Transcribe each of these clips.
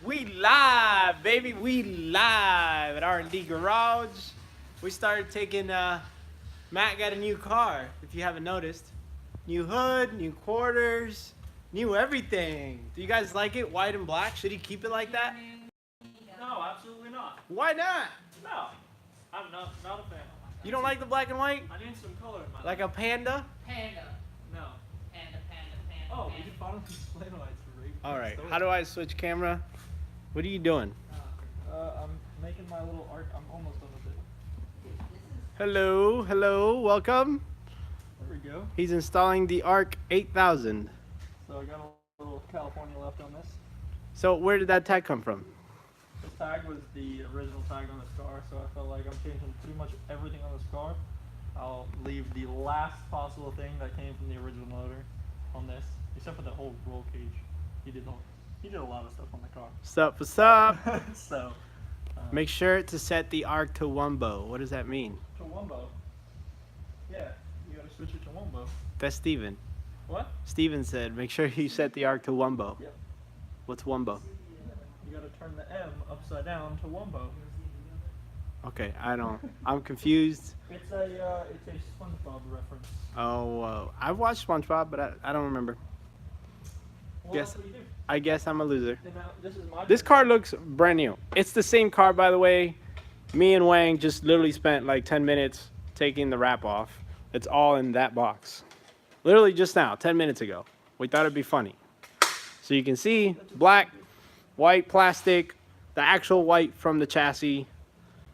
We live, baby. We live at R&D Garage. We started taking, Matt got a new car, if you haven't noticed. New hood, new quarters, new everything. Do you guys like it? White and black? Should he keep it like that? No, absolutely not. Why not? No, I'm not a fan. You don't like the black and white? I need some color in my Like life. a panda? Panda. No. Panda, panda, panda. Oh, we panda. can finally display lights for Ray. Alright, how do I switch camera? What are you doing? I'm making my little art. I'm almost done with it. Hello, hello, welcome. There we go. He's installing the ARC 8000. So I got a little California left on this. So where did that tag come from? This tag was the original tag on this car, so I felt like I'm changing pretty much everything on this car. I'll leave the last possible thing that came from the original motor on this, except for the whole roll cage. He did a lot of stuff on the car. What's up, what's up? So Make sure to set the ARC to Wumbo. What does that mean? to Wumbo. Yeah, you gotta switch it to Wumbo. That's Steven. What? Steven said, make sure you set the ARC to Wumbo. Yep. What's Wumbo? You gotta turn the M upside down to Wumbo. Okay, I'm confused. It's a SpongeBob reference. Oh, I've watched SpongeBob, but I don't remember. Well, Yes. that's what you do. I guess I'm a loser. And now, this is my This car looks brand new. It's the same car, by the way. Me and Wang just literally spent like 10 minutes taking the wrap off. It's all in that box. Literally just now, 10 minutes ago. We thought it'd be funny. So you can see black, white plastic, the actual white from the chassis,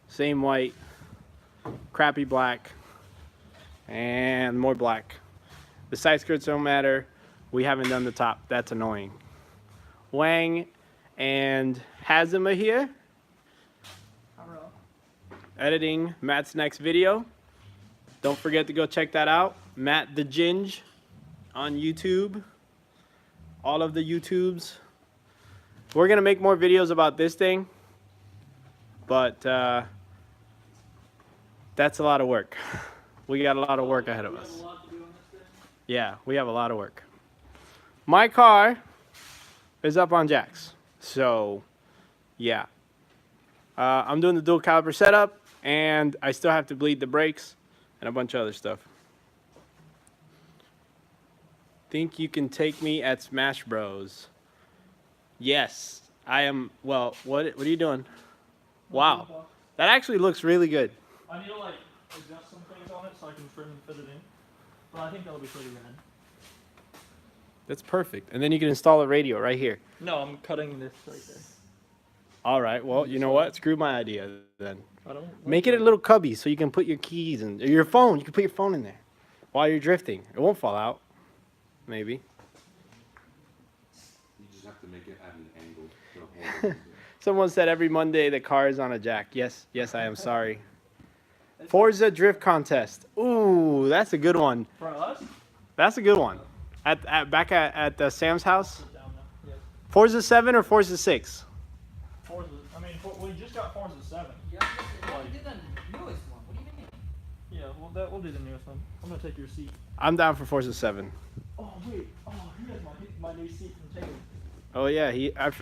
same white, crappy black, and more black. The side skirts don't matter. We haven't done the top. That's annoying. Wang and Hazem are here, editing Matt's next video. Don't forget to go check that out. Matt the Ginge on YouTube. All of the YouTubes. We're gonna make more videos about this thing, but that's a lot of work. We got a lot of work ahead of us. Yeah, we have a lot of work. My car is up on jacks, so yeah. I'm doing the dual caliper setup, and I still have to bleed the brakes and a bunch of other stuff. Think you can take me at Smash Bros? Yes, I am. Well, what are you doing? Wow, that actually looks really good. I need to like adjust some things on it so I can trim and fit it in. But I think that'll be pretty good. That's perfect. And then you can install a radio right here. No, I'm cutting this right there. All right. Well, you know what? Screw my idea then. I don't Make it a little cubby so you can put your keys and your phone. You can put your phone in there while you're drifting. It won't fall out. Maybe. You just have to make it at an angle to hold it. Someone said every Monday the car is on a jack. Yes, I am sorry. Forza Drift Contest. Ooh, that's a good one. For us? That's a good one. Back at Sam's house. Down now. Yes. Forza 7 or Forza 6? Forza. I mean, we just got Forza 7. Yeah, we did the newest one. What do you mean? Yeah, we'll do the newest one. I'm gonna take your seat. I'm down for Forza 7. Oh wait. Oh, he has my new seat from Taylor. Oh yeah,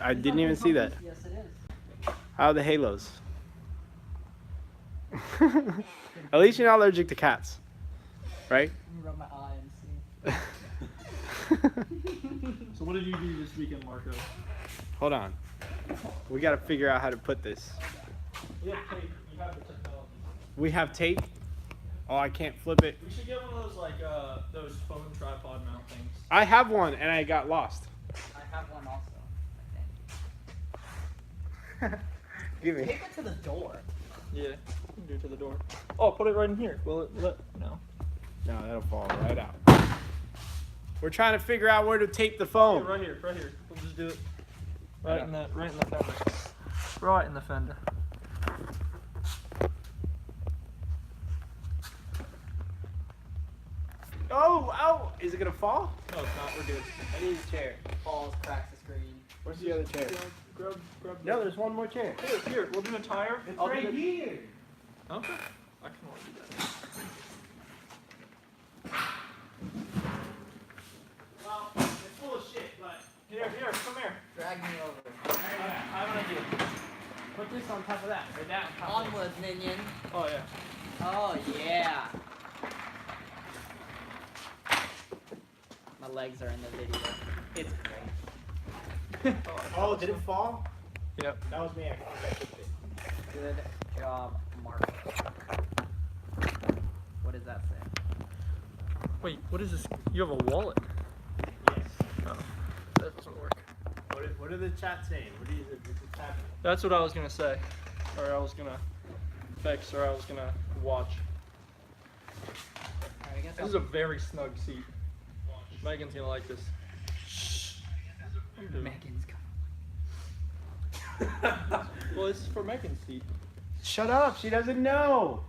I didn't even see that. Yes, it is. How are the halos? At least you're not allergic to cats, right? Let me rub my eye and see. So what did you do this weekend, Marco? Hold on. We gotta figure out how to put this. We have tape. You have the technology. We have tape. Oh, I can't flip it. We should get one of those like those phone tripod mount things. I have one and I got lost. I have one also, I think. Give me. Tape it to the door. Yeah, you can do it to the door. Oh, put it right in here. Will it let? No. No, that'll fall right out. We're trying to figure out where to tape the phone. Yeah, right here. We'll just do it. Right in the fender. Right in the fender. Oh! Is it gonna fall? No, it's not. We're good. I need a chair. Falls, cracks the screen. Where's the other chair? Grab. No, there's one more chair. Here. We'll do a tire. It's I'll do right the- here. Okay. I can only do that. Well, it's full of shit, but Here, come here. Drag me over. I Thank you. Put this on top of that. Or that on top of Onwards, minion. Oh yeah. Oh yeah. My legs are in the video. It's great. Oh, did it fall? Yep. That was me. I kicked it. Good job, Mark. What does that say? Wait, what is this? You have a wallet? Yes. Oh, that doesn't work. What are the chat saying? What is it? What's the chat? That's what I was gonna say, or I was gonna fix, or I was gonna watch. Alright, I guess This is a very snug seat. Megan's gonna like this. Megan's Well, this is for Megan's seat. Shut up. She doesn't know.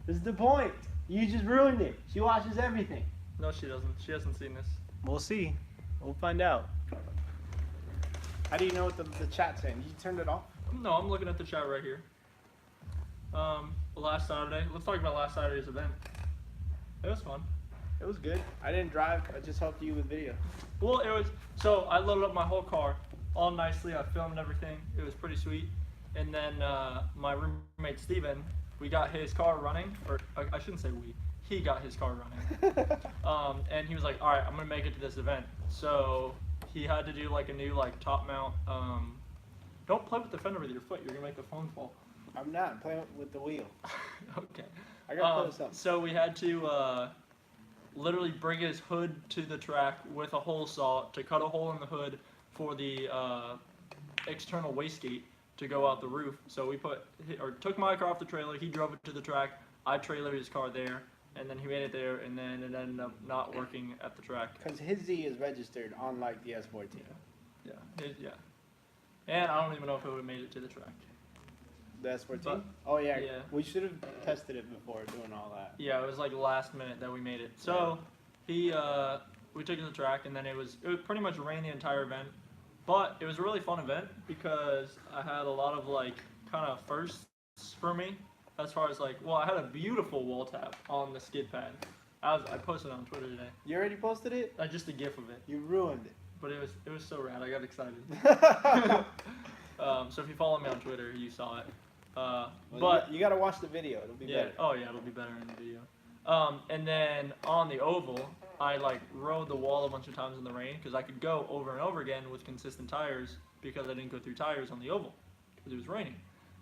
This is the point. You just ruined it. She watches everything. No, she doesn't. She hasn't seen this. We'll see. We'll find out. How do you know what the chat's saying? You turned it off? No, I'm looking at the chat right here. Last Saturday. Let's talk about last Saturday's event. It was fun. It was good. I didn't drive. I just helped you with video. Well, it was. So I loaded up my whole car all nicely. I filmed everything. It was pretty sweet. And then my roommate Steven, we got his car running, or I shouldn't say we. He got his car running. And he was like, "All right, I'm gonna make it to this event." So he had to do like a new like top mount. Don't play with the fender with your foot. You're gonna make the phone fall. I'm not playing with the wheel. Okay. I gotta play with something. So we had to literally bring his hood to the track with a hole saw to cut a hole in the hood for the external wastegate to go out the roof. So we took my car off the trailer. He drove it to the track. I trailered his car there, and then he made it there, and then it ended up not working at the track. Because his Z is registered unlike the S14. Yeah. And I don't even know if it would have made it to the track. The S14? But- Oh, yeah. yeah. We should have tested it before doing all that. Yeah, it was like last minute that we made it. So we took it to the track, and then it was pretty much rained the entire event. But it was a really fun event because I had a lot of like kind of firsts for me, as far as like, well, I had a beautiful wall tap on the skid pad. I posted it on Twitter today. You already posted it? Just a gif of it, You ruined but it was so rad. I got excited. it. So if you follow me on Twitter, you saw it. Well, But you gotta watch the video. It'll be yeah, better. oh yeah, it'll be better in the video. And then on the oval, I like rode the wall a bunch of times in the rain because I could go over and over again with consistent tires because I didn't go through tires on the oval because it was raining.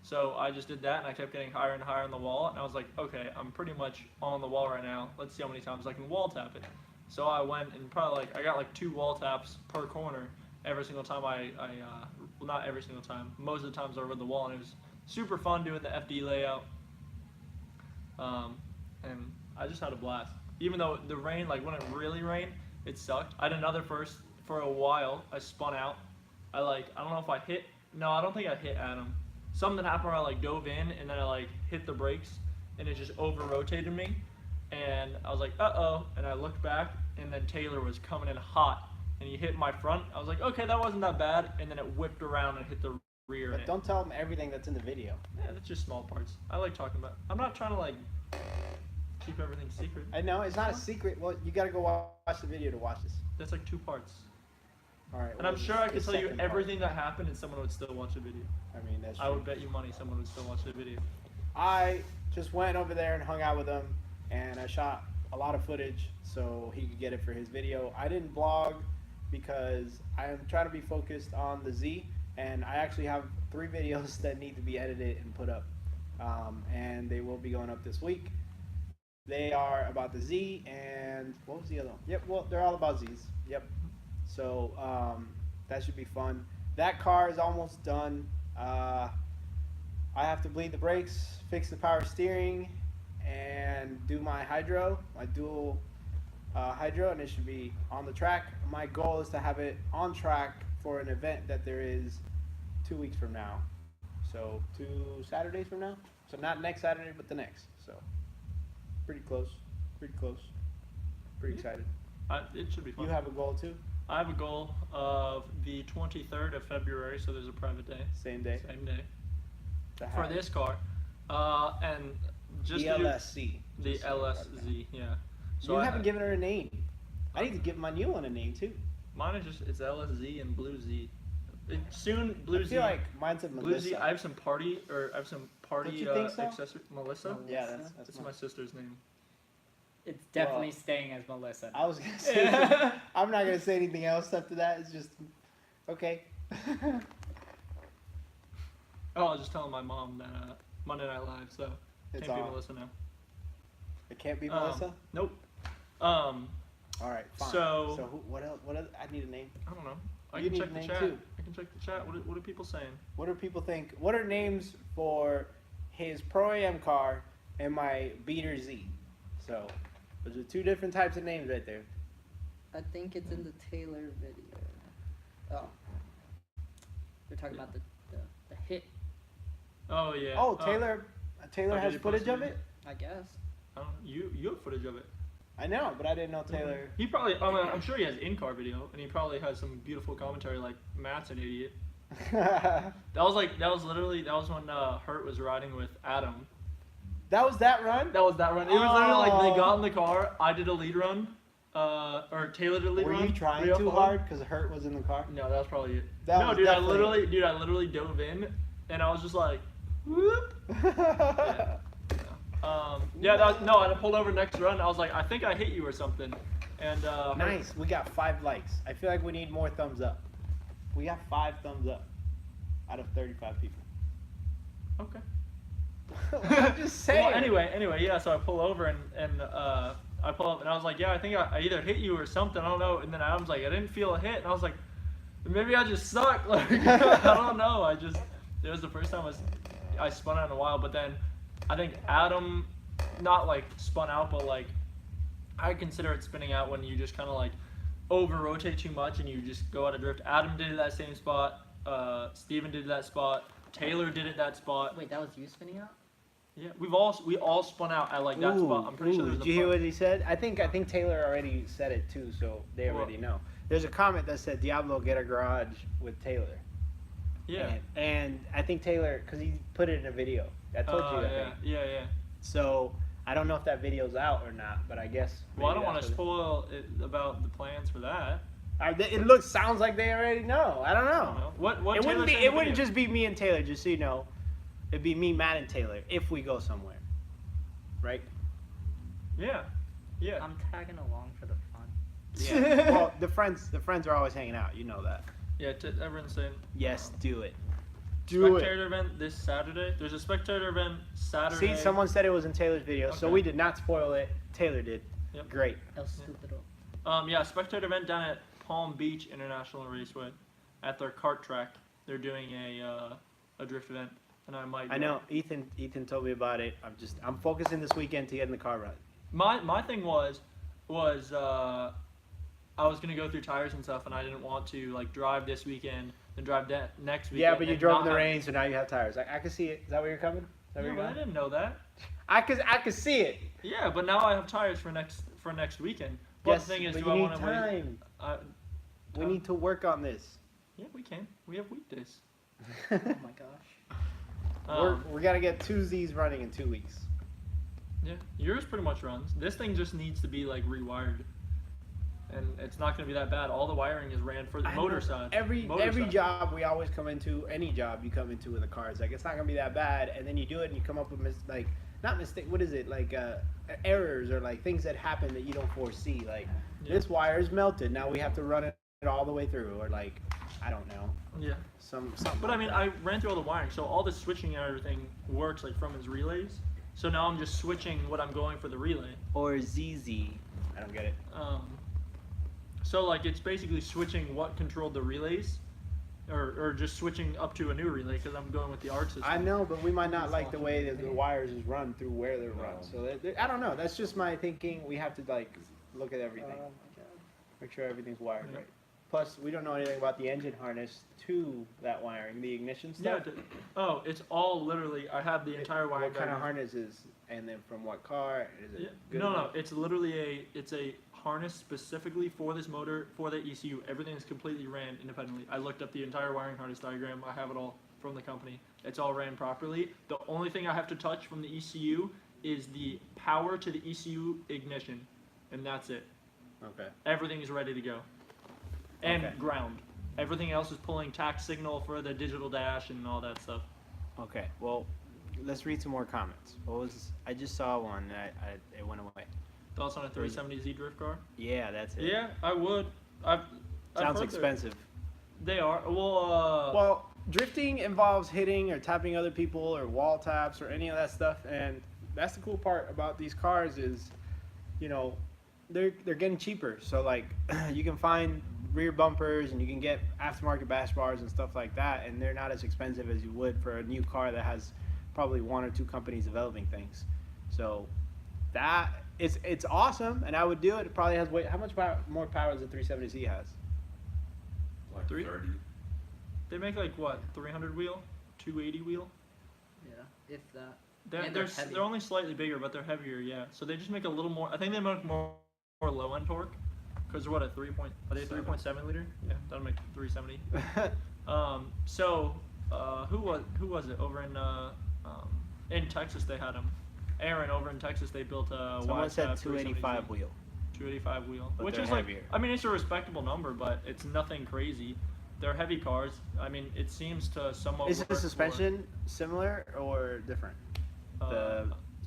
So I just did that, and I kept getting higher and higher on the wall, and I was like, okay, I'm pretty much on the wall right now. Let's see how many times I can wall tap it. So I went and probably I got like 2 wall taps per corner every single time well, not every single time. Most of the times I rode the wall, and it was super fun doing the FD layout. And I just had a blast. Even though the rain, like when it really rained, it sucked. I had another first for a while. I spun out. I don't know if I hit. No, I don't think I hit Adam. Something happened where I like dove in and then I like hit the brakes and it just over rotated me. And I was like, uh-oh. And I looked back and then Taylor was coming in hot and he hit my front. I was like, okay, that wasn't that bad. And then it whipped around and hit the rear. But and don't tell them everything that's in the video. yeah, that's just small parts. I like talking about. I'm not trying to like keep everything secret. I know, it's not a secret. Well, you gotta go watch the video to watch this. That's like 2 parts. Alright. And I'm sure I could tell you everything that happened and someone would still watch the video. I mean, that's I true. would bet you money someone would still watch the video. I just went over there and hung out with him, and I shot a lot of footage so he could get it for his video. I didn't vlog because I am trying to be focused on the Z, and I actually have 3 videos that need to be edited and put up, and they will be going up this week. They are about the Z, and what was the other one? Yep, well, they're all about Zs. Yep. So that should be fun. That car is almost done. I have to bleed the brakes, fix the power steering, and do my hydro, my dual hydro, and it should be on the track. My goal is to have it on track for an event that there is 2 weeks from now. So 2 Saturdays from now. So not next Saturday, but the next. So pretty close. Pretty close. Pretty excited. It should be fun. You have a goal too? I have a goal of the 23rd of February, so there's a private day. Same day. Same day. To For have this car. And just the to do LSC. the Just so everybody knows. LSZ, yeah. You I haven't given her a name. I need to give my new one a name too. Mine is it's LSZ and Blue Z. Soon, I Bluesy. feel like mine's a Melissa. Bluesy, I have some party Don't you think so? accessory. Melissa. Yeah, Melissa? that's That's mine. my sister's name. It's definitely Well, staying as Melissa. I was gonna say. I'm not gonna say anything else after that. It's just okay. Oh, I was just telling my mom that Monday Night Live, so It's can't be on. Melissa now. It can't be Melissa. Nope. All right. Fine. so- who, what else? What else? I need a name. I don't know. I You can need check a the name chat. too. I can check the chat. What are people saying? What do people think? What are names for his Pro AM car and my Beater Z? So those are two different types of names right there. I think it's in the Taylor video. Oh. We're talking about the hit, Oh yeah. Oh, Taylor. Taylor Oh, did has he footage post of it? it. I guess. You have footage of it. I know, but I didn't know Taylor. He probably. I'm sure he has in-car video, and he probably has some beautiful commentary. Like Matt's an idiot. That was when Hurt was riding with Adam. That was that run. That was that run. It was literally like Oh. they got in the car. I did a lead run, or Taylor did a lead Were run. you trying 304. too hard because Hurt was in the car? No, that was probably it. That No, was dude, definitely I literally dove in, and I was just like, whoop. Yeah, I pulled over next run. I was like, I think I hit you or something, and Nice. We got 5 likes. I feel like we need more thumbs up. We got 5 thumbs up out of 35 people. Okay. I'm just saying. Well, anyway, yeah. So I pull over and I pull up and I was like, yeah, I think I either hit you or something. I don't know. And then Adam's like, I didn't feel a hit, and I was like, maybe I just suck. Like I don't know. It was the first time I spun out in a while. But then I think Adam, not like spun out, but like I consider it spinning out when you just kind of like over rotate too much and you just go out of drift. Adam did it that same spot. Steven did that spot. Taylor did it that spot. Wait, that was you spinning out? Yeah, we all spun out at like that spot. I'm pretty sure there's Did a you hear front- what he said? I think Taylor already said it too, so they What? already know. There's a comment that said Diablo get a garage with Taylor. Yeah. And I think Taylor, because he put it in a video. I told you that. Yeah, thing. yeah. So I don't know if that video's out or not, but I guess. Well, I maybe don't want to that's what spoil it about the plans for that. it sounds like they already know. I don't I know. don't know. What It Taylor wouldn't be. said in It the wouldn't video? just be me and Taylor. Just so you know, it'd be me, Matt, and Taylor if we go somewhere, right? Yeah. Yeah. I'm tagging along for the fun. Yeah. Well, the friends are always hanging out. You know that. Yeah. Everyone's saying. Yes, do it. Do it. Spectator event this Saturday. There's a spectator event Saturday. See, someone said it was in Taylor's video, so Okay. we did not spoil it. Taylor did. Yep. Great. El Stupido. Yeah, spectator event down at Palm Beach International Raceway, at their kart track. They're doing a drift event, and I might. I know Ethan told me about it. I'm focusing this weekend to get in the car run. My thing was I was gonna go through tires and stuff, and I didn't want to like drive this weekend and drive next weekend. Yeah, but you and drove not in the have- rain, so now you have tires. I could see it. Is that where you're coming? Is that Yeah, where but you're I going? didn't know that. I could see it. Yeah, but now I have tires for next weekend. But Yes, the thing is, but do you I need want to wait? time. We Time. need to work on this. Yeah, we can. We have weekdays. Oh my gosh. We gotta get Tuesdays running in 2 weeks. Yeah, yours pretty much runs. This thing just needs to be like rewired, and it's not going to be that bad. All the wiring is ran for the I motor know. side. Every Motor side. job we always come into, any job you come into with a car, it's like it's not gonna be that bad, and then you do it and you come up with not mistake. What is it like? Errors or like things that happen that you don't foresee. Like Yeah. this wire is melted. Now we have to run it all the way through, or like I don't know, Yeah, something. but I like mean, that. I ran through all the wiring, so all the switching and everything works like from his relays. So now I'm just switching what I'm going for the relay. or ZZ. I don't get it. So like it's basically switching what controlled the relays, or just switching up to a new relay because I'm going with the ARC system. I know, but we might not like the way that the wires is run through where they're run. So I don't know. That's just my thinking. We have to like look at everything, Oh my god. make sure everything's wired Yeah. right. Plus, we don't know anything about the engine harness to that wiring, the ignition Yeah. stuff. It's all literally. I have the entire wiring. What kind of diagram. harness is, and then from what car? Is it Yeah. good No, enough? it's literally a harness specifically for this motor, for the ECU. Everything is completely ran independently. I looked up the entire wiring harness diagram. I have it all from the company. It's all ran properly. The only thing I have to touch from the ECU is the power to the ECU ignition, and that's it. Okay. Everything is ready to go. And Okay. ground. Everything else is pulling tact signal for the digital dash and all that stuff. Okay, well, let's read some more comments. What was? I just saw one. It went away. Thoughts on a 370Z drift car? Yeah, that's it. Yeah, I would. I've Sounds heard expensive. They are. Well, Well, drifting involves hitting or tapping other people or wall taps or any of that stuff, and that's the cool part about these cars is, you know, they're getting cheaper. So like, you can find rear bumpers and you can get aftermarket bash bars and stuff like that, and they're not as expensive as you would for a new car that has probably one or two companies developing things. So that it's awesome, and I would do it. It probably has how much more power does the 370Z has? Like Three? 30. they make like what 300 wheel, 280 wheel. Yeah, if that. They're And they're heavy. they're only slightly bigger, but they're heavier. Yeah, so they just make a little more. I think they make more low end torque, because what a 3.7 liter? Yeah, that'll make 370. So who was it over in Texas? They had them. Aaron over in Texas. They built a Someone said YSAB 285 wheel. 285 wheel, But which they're is heavier. like, I mean, it's a respectable number, but it's nothing crazy. They're heavy cars. I mean, it seems to somewhat. Is work the for- suspension similar or different?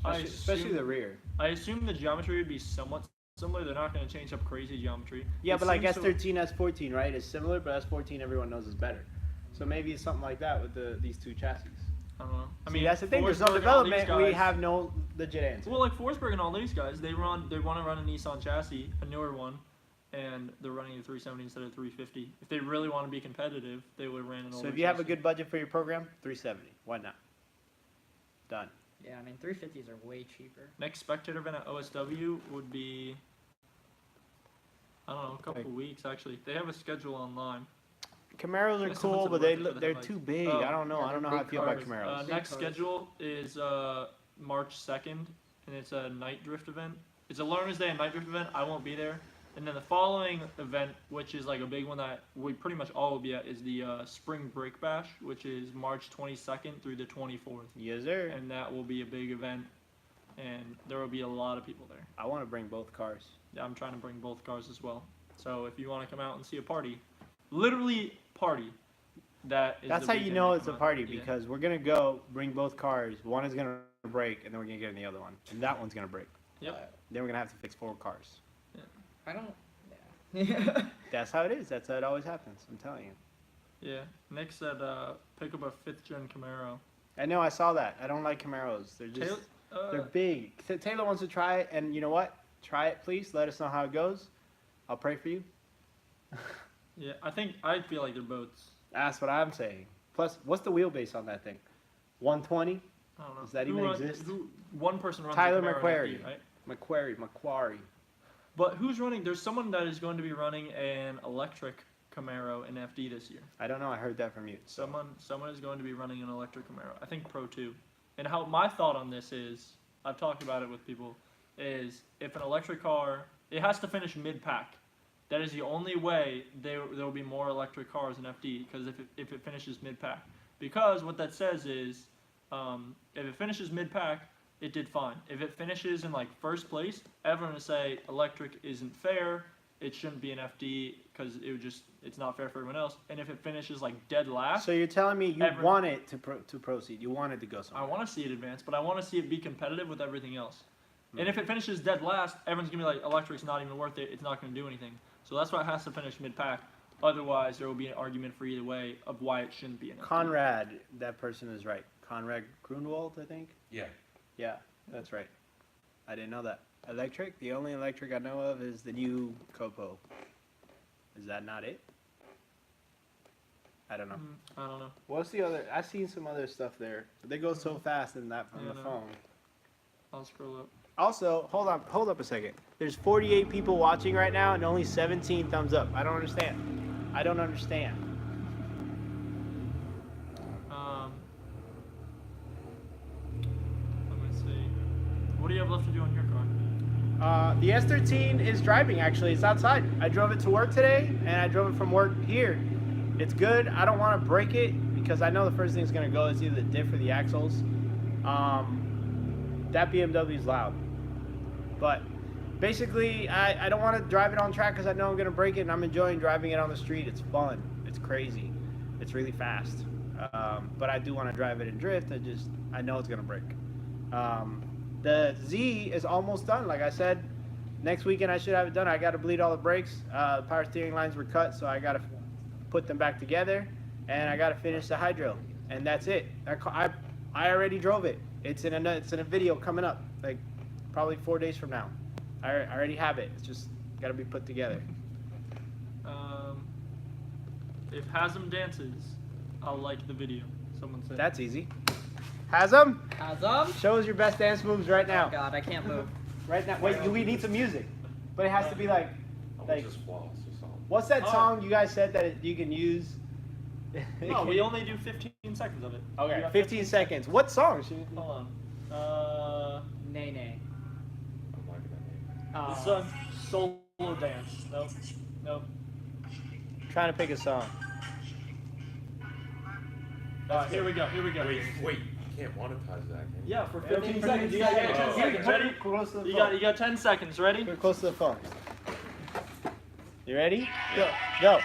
Especially the rear. I assume the geometry would be somewhat similar. They're not going to change up crazy geometry. Yeah, It but like seems to- S13, S14, right, is similar, but S14 everyone knows is better. So maybe it's something like that with these two chassis. I don't know. I See, mean, that's the thing. There's no Forsberg and all these development. We guys- have no legit answer. Well, like Forsberg and all these guys, they want to run a Nissan chassis, a newer one, and they're running a 370 instead of 350. If they really want to be competitive, they would have ran an older So if you have a chassis. good budget for your program, 370. Why not? Done. Yeah, I mean 350s are way cheaper. Next spectator event at OSW would be, I don't know, a couple Like- weeks actually. They have a schedule online. Camaros are Guess someone cool, said but they worth it for the they're headlights. too big. Oh. I don't know. Yeah, I don't know they're how I big feel about cars. Camaros. Big Next cars. schedule is March 2nd, and it's a night drift event. It's a Learner's Day and night drift event. I won't be there. And then the following event, which is like a big one that we pretty much all will be at, is the Spring Break Bash, which is March 22nd through the 24th. Yes, sir. And that will be a big event, and there will be a lot of people there. I want to bring both cars. Yeah, I'm trying to bring both cars as well. So if you want to come out and see a party, literally party, that is That's the how you weekend know to it's a come out. party Yeah. because we're gonna go bring both cars. One is gonna break, and then we're gonna get in the other one, and that one's gonna break. Yep. Then we're gonna have to fix 4 cars. I don't. Yeah. That's how it is. That's how it always happens. I'm telling you. Yeah. Nick said pick up a 5th gen Camaro. I know. I saw that. I don't like Camaros. They're just they're big. Taylor wants to try it, and you know what? Try it, please. Let us know how it goes. I'll pray for you. Yeah, I feel like they're boats. That's what I'm saying. Plus, what's the wheelbase on that thing? 120? I don't know. Does that Who even runs- exist? One person runs Tyler the Camaro McQuarrie. FD, right? Macquarie. But who's running? There's someone that is going to be running an electric Camaro in FD this year. I don't know. I heard that from you. So. Someone is going to be running an electric Camaro. I think Pro 2. And how my thought on this is, I've talked about it with people, is if an electric car, it has to finish mid-pack. That is the only way there will be more electric cars in FD, because if it finishes mid-pack. Because what that says is, if it finishes mid-pack, it did fine. If it finishes in like first place, everyone will say electric isn't fair, it shouldn't be an FD because it's not fair for everyone else. And if it finishes like dead last, So you're telling me you want it to proceed. You want it to go I somewhere. want to see it advance, but I want to see it be competitive with everything else. And if it finishes dead last, everyone's gonna be like, electric's not even worth it. It's not gonna do anything. So that's why it has to finish mid-pack. Otherwise, there will be an argument for either way of why it shouldn't be an FD. Conrad, that person is right. Conrad Grunwald, I think. Yeah. Yeah, that's right. I didn't know that. Electric? The only electric I know of is the new Copo. Is that not it? I don't know. I don't know. What's the other? I've seen some other stuff there. But they go so fast in that on Yeah, the I know. phone. I'll scroll up. Also, hold up a second. There's 48 people watching right now and only 17 thumbs up. I don't understand. I don't understand. Let me see. What do you have left to do on your car? The S13 is driving actually. It's outside. I drove it to work today and I drove it from work here. It's good. I don't want to break it because I know the first thing that's going to go is either the diff or the axles. That BMW is loud. But basically, I don't want to drive it on track because I know I'm going to break it and I'm enjoying driving it on the street. It's fun. It's crazy. It's really fast. But I do want to drive it in drift. I know it's gonna break. The Z is almost done. Like I said, next weekend I should have it done. I got to bleed all the brakes. Power steering lines were cut, so I got to put them back together, and I got to finish the hydro, and that's it. I already drove it. It's in a video coming up, like probably 4 days from now. I already have it. It's just got to be put together. If Hasm dances, I'll like the video. Someone said. That's easy. Hazem, Azam? show us your best dance moves right now. Oh god, I can't move. Right now. Wait, we need some music, but it has to be like I was just flawless or something. what's that Oh. song you guys said that you can use? No, we only do 15 seconds of it. Okay, We got 15 seconds. What song? Hold on. Nay. I'm liking that name. This is a solo dance. Nope. Trying to pick a song. Alright, here we go. Wait, you can't monetize that, can you? Yeah, for 15 15 seconds. You got 10 seconds. seconds. Ready? Close to the You phone. got 10 seconds. Ready? Get close to the phone. You ready? Go.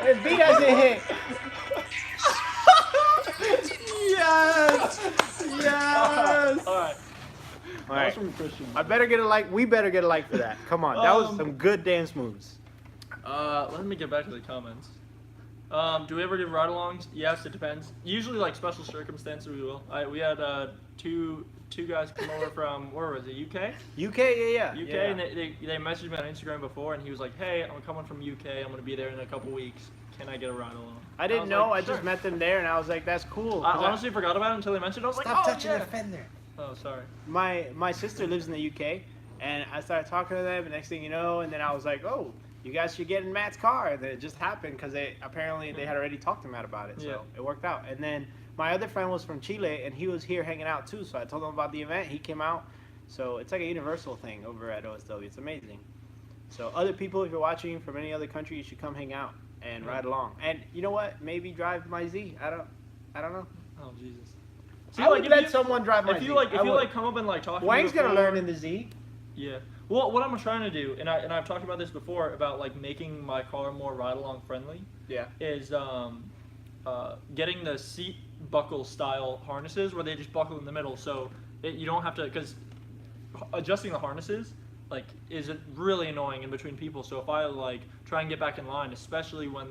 This beat hasn't hit. Yes. All right. All right. From Christian. I better get a like. We better get a like for that. Come on, that was some good dance moves. Let me get back to the comments. Do we ever do ride-alongs? Yes, it depends. Usually, like special circumstances, we will. We had two guys come over from where was it? UK. UK, yeah. UK, and they messaged me on Instagram before, and he was like, "Hey, I'm coming from UK. I'm gonna be there in a couple weeks. Can I get a ride-along?" I didn't was know. like, I just "Sure." met them there, and I was like, "That's cool." I 'Cause honestly forgot about it until they mentioned it. I was like, "Oh yeah." fender. Oh, sorry. My sister lives in the UK, and I started talking to them. And next thing you know, and then I was like, "Oh, you guys should get in Matt's car." And it just happened because they had already talked to Matt about it, so Yeah. it worked out. And then my other friend was from Chile, and he was here hanging out too. So I told him about the event. He came out. So it's like a universal thing over at OSW. It's amazing. So other people, if you're watching from any other country, you should come hang out and ride along. And you know what? Maybe drive my Z. I don't know. Oh Jesus. I would if let you- someone drive my If Z. you like, I if you would. like, come up and like talk. to me Wang's gonna before- learn in the Z. Yeah. Well, what I'm trying to do, and I've talked about this before about like making my car more ride-along friendly, Yeah. is getting the seat buckle style harnesses where they just buckle in the middle, so you don't have to, because adjusting the harnesses like is really annoying in between people. So if I like try and get back in line, especially when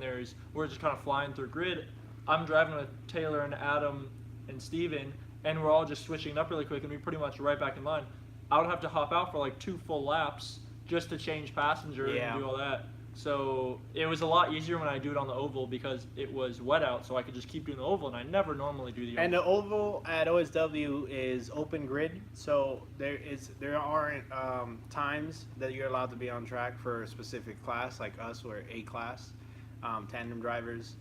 we're just kind of flying through grid, I'm driving with Taylor and Adam and Steven, and we're all just switching it up really quick, and we pretty much right back in line. I would have to hop out for like 2 full laps just to change passenger Yeah. and do all that. So it was a lot easier when I do it on the oval because it was wet out, so I could just keep doing the oval, and I never normally do the oval. And the oval at OSW is open grid, so there aren't times that you're allowed to be on track for a specific class, like us, we're A class, tandem drivers.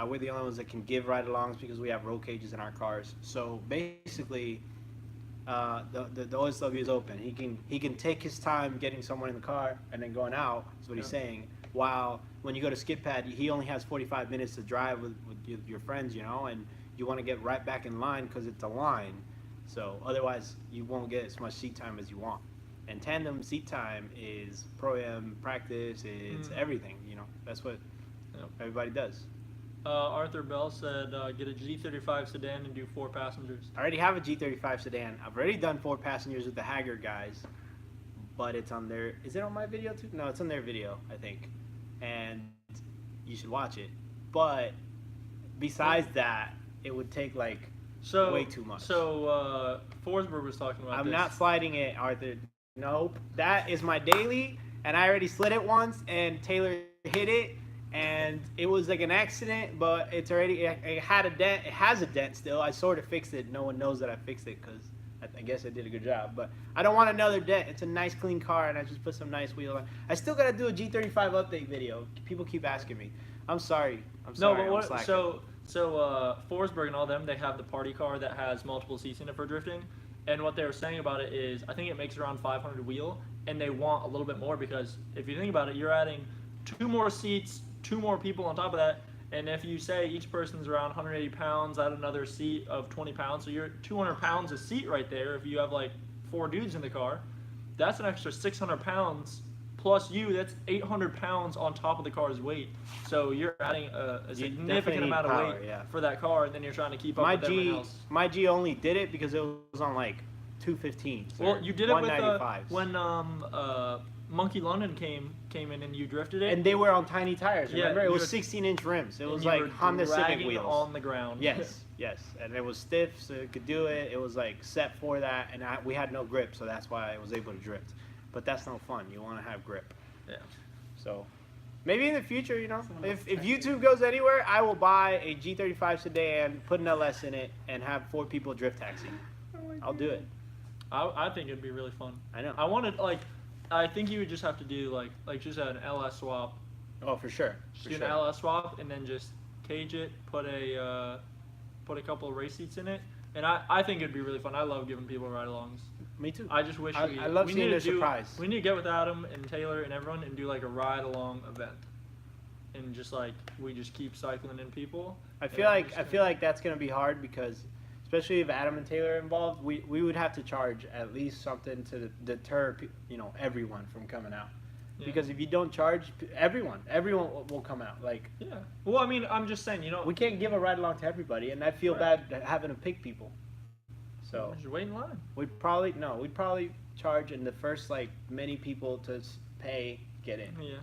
We're the only ones that can give ride-alongs because we have roll cages in our cars. So basically, the OSW is open. He can take his time getting someone in the car and then going out. Is what he's saying. While when you go to skip pad, he only has 45 minutes to drive with your friends, and you want to get right back in line because it's a line. So otherwise, you won't get as much seat time as you want. And tandem seat time is pro-am practice. It's everything. That's what everybody does. Arthur Bell said get a G35 sedan and do 4 passengers. I already have a G35 sedan. I've already done 4 passengers with the Haggard guys, but it's on their. Is it on my video too? No, it's on their video, I think, and you should watch it. But besides that, it would take like way too much. So Forsberg was talking about I'm this. not sliding it, Arthur. Nope. That is my daily, and I already slid it once, and Taylor hit it. And it was like an accident, but it had a dent. It has a dent still. I sort of fixed it. No one knows that I fixed it because I guess I did a good job. But I don't want another dent. It's a nice, clean car, and I just put some nice wheels on. I still got to do a G35 update video. People keep asking me. I'm sorry. No, but I'm what? slacking. So Forsberg and all them, they have the party car that has multiple seats in it for drifting. And what they were saying about it is, I think it makes around 500 wheel, and they want a little bit more because if you think about it, you're adding 2 more seats. 2 more people on top of that, and if you say each person's around 180 pounds, add another seat of 20 pounds, so you're 200 pounds a seat right there. If you have like 4 dudes in the car, that's an extra 600 pounds plus you. That's 800 pounds on top of the car's weight. So you're adding a definitely significant need amount of power, weight yeah. for that car, and then you're trying to keep up My with everyone G, else. my G only did it because it was on like 215. Well, you did it with 195s. when Monkey London came in and you drifted it. And they were on tiny tires. Yeah, Remember, it you was were- 16-inch rims. It and was you like were Honda Civic dragging wheels. on the ground. Yes, yes, and it was stiff, so it could do it. It was like set for that, and we had no grip, so that's why I was able to drift. But that's no fun. You want to have grip. Yeah. So maybe in the future, if YouTube goes anywhere, I will buy a G35 sedan, put an LS in it, and have 4 people drift taxi. I'll do it. I think it'd be really fun. I know. I wanted I think you would just have to do like just an LS swap. Oh, for sure. Just For do sure. an LS swap and then just cage it, put a couple of race seats in it, and I think it'd be really fun. I love giving people ride-alongs. Me too. I just wish I love we seeing need their to do, surprise. We need to get with Adam and Taylor and everyone and do like a ride-along event, and just like we just keep cycling in people. I feel like that's gonna be hard because, especially if Adam and Taylor are involved, we would have to charge at least something to deter everyone from coming out. Yeah. Because if you don't charge, everyone will come out. Like Yeah. Well, I mean, I'm just saying, we can't give a ride along to everybody, and I feel Right. bad having to pick people. So just wait in line. we'd probably charge, and the first like many people to pay get in, Yeah.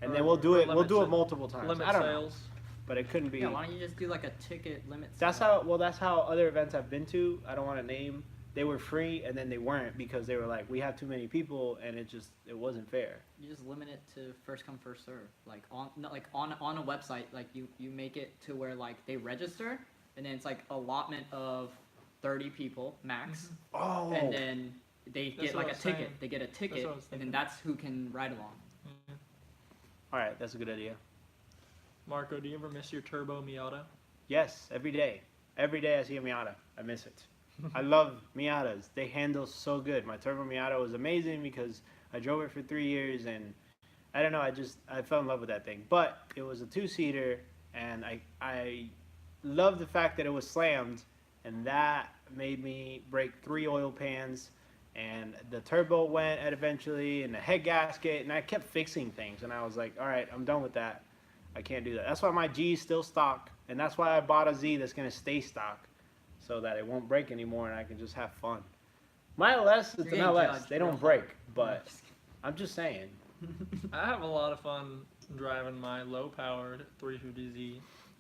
and Or- then we'll do or it. We'll limit do it sa- multiple times. Limit I don't know, sales. but it couldn't be. Yeah, why don't you just do like a ticket limit? That's sale? that's how other events I've been to. I don't want to name. They were free and then they weren't because they were like, we have too many people and it wasn't fair. You just limit it to first come first serve. Like on a website, like you make it to where like they register and then it's like allotment of 30 people max, Oh, and then they That's get what like I a was ticket. saying. They get a ticket, what I was and then thinking. that's who can ride along. all right, that's a good idea. Marco, do you ever miss your turbo Miata? Yes, every day. Every day I see a Miata, I miss it. I love Miatas. They handle so good. My turbo Miata was amazing because I drove it for 3 years and I don't know, I fell in love with that thing. But it was a 2-seater and I love the fact that it was slammed, and that made me break 3 oil pans, and the turbo went eventually, and the head gasket, and I kept fixing things, and I was like, all right, I'm done with that. I can't do that. That's why my G is still stock, and that's why I bought a Z that's going to stay stock so that it won't break anymore and I can just have fun. My LS is You're an getting LS. judged They real don't hard. break, but I'm just saying. I have a lot of fun driving my low-powered 350Z.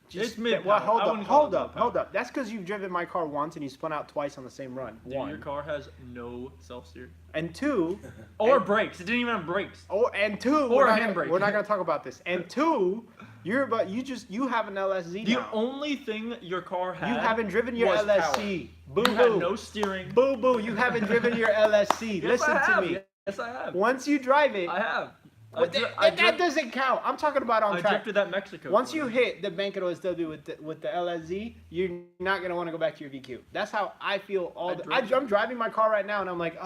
Just, It's mid-powered. well, I hold wouldn't call it up. low-powered. That's because you've driven my car once and you spun out twice on the same run. Dude, One. your car has no self-steer. And two, Or and- brakes. It didn't even have brakes. and two, Or we're a not handbrake. gonna, we're not gonna talk about this. And two, you have an LSZ The now. only thing that your car had You haven't driven your was LSC. Boo You had boo. no steering. Boo boo. You haven't driven your LSC. Yes, Listen I have. to me. Yes, I have. Once you drive it, I have. but that doesn't count. I'm talking about on I track. drifted that Mexico. Once corner. you hit the Bank of OSW with the LSZ, you're not gonna want to go back to your VQ. That's how I feel I'm driving my car right now, and I'm like,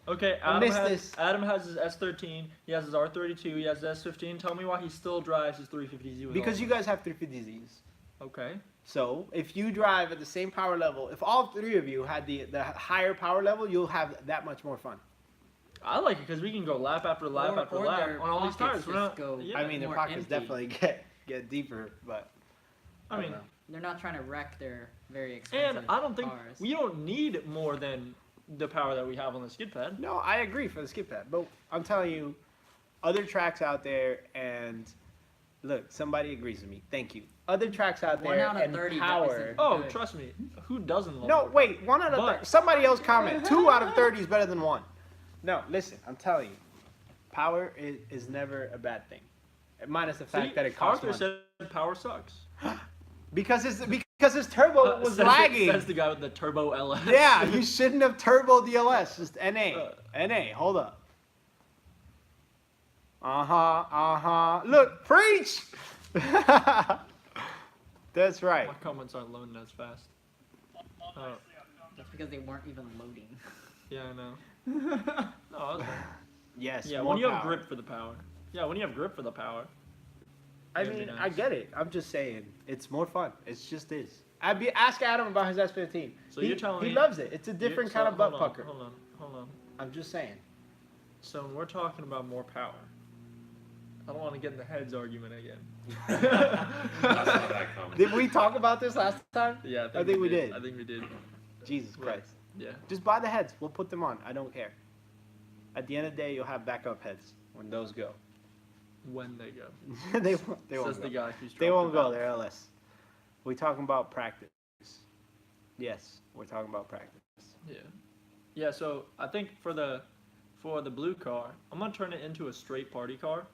Okay, I missed this. Adam has his S13. He has his R32. He has his S15. Tell me why he still drives his 350Z. With because all you guys have 350Zs. Okay. So if you drive at the same power level, if all 3 of you had the higher power level, you'll have that much more fun. I like it because we can go lap after lap after or lap their on all these pockets tires. We're just not. go- Yeah. I mean, their more pockets empty. definitely get deeper, but I don't mean, know. They're not trying to wreck their very expensive and I don't think cars. we don't need more than the power that we have on the skid pad. No, I agree for the skip pad, but I'm telling you, other tracks out there, and look, somebody agrees with me. Thank you. Other tracks out One there out of and 30 power. isn't- Oh, Good. trust me. Who doesn't love No, it? wait, 1 out of But- 30. Somebody else comment. 2 out of 30 is better than 1. No, listen, I'm telling you, power is never a bad thing, minus the fact See, that it costs Arthur money. said power sucks. Because his turbo was Says lagging. Says the guy with the turbo LS. Yeah, you shouldn't have turbo DLS. Just NA. Uh. NA, hold up. Look, preach! That's right. My comments aren't loading as fast. Oh, That's because they weren't even loading. yeah, I know. No, I was right. Yes, Yeah, more when you have power. grip for the power. Yeah, when you have grip for the power. I It'd be mean, nice. I get it. I'm just saying, it's more fun. It's just is. Ask Adam about his S15. So you're telling he me loves it. It's a different So, kind of butt hold on, pucker. Hold on. I'm just saying. So when we're talking about more power, I don't want to get in the heads argument again. That's not that common. Did we talk about this last time? Yeah, I think we did. I think we did. Jesus Right. Christ. Yeah. Just buy the heads. We'll put them on. I don't care. At the end of the day, you'll have backup heads when those go. When they go. They won't Says go. the guy who's They dropped won't the go. ball. They're LS. We talking about practice. Yes, we're talking about practice. Yeah. Yeah, so I think for the blue car, I'm gonna turn it into a straight party car.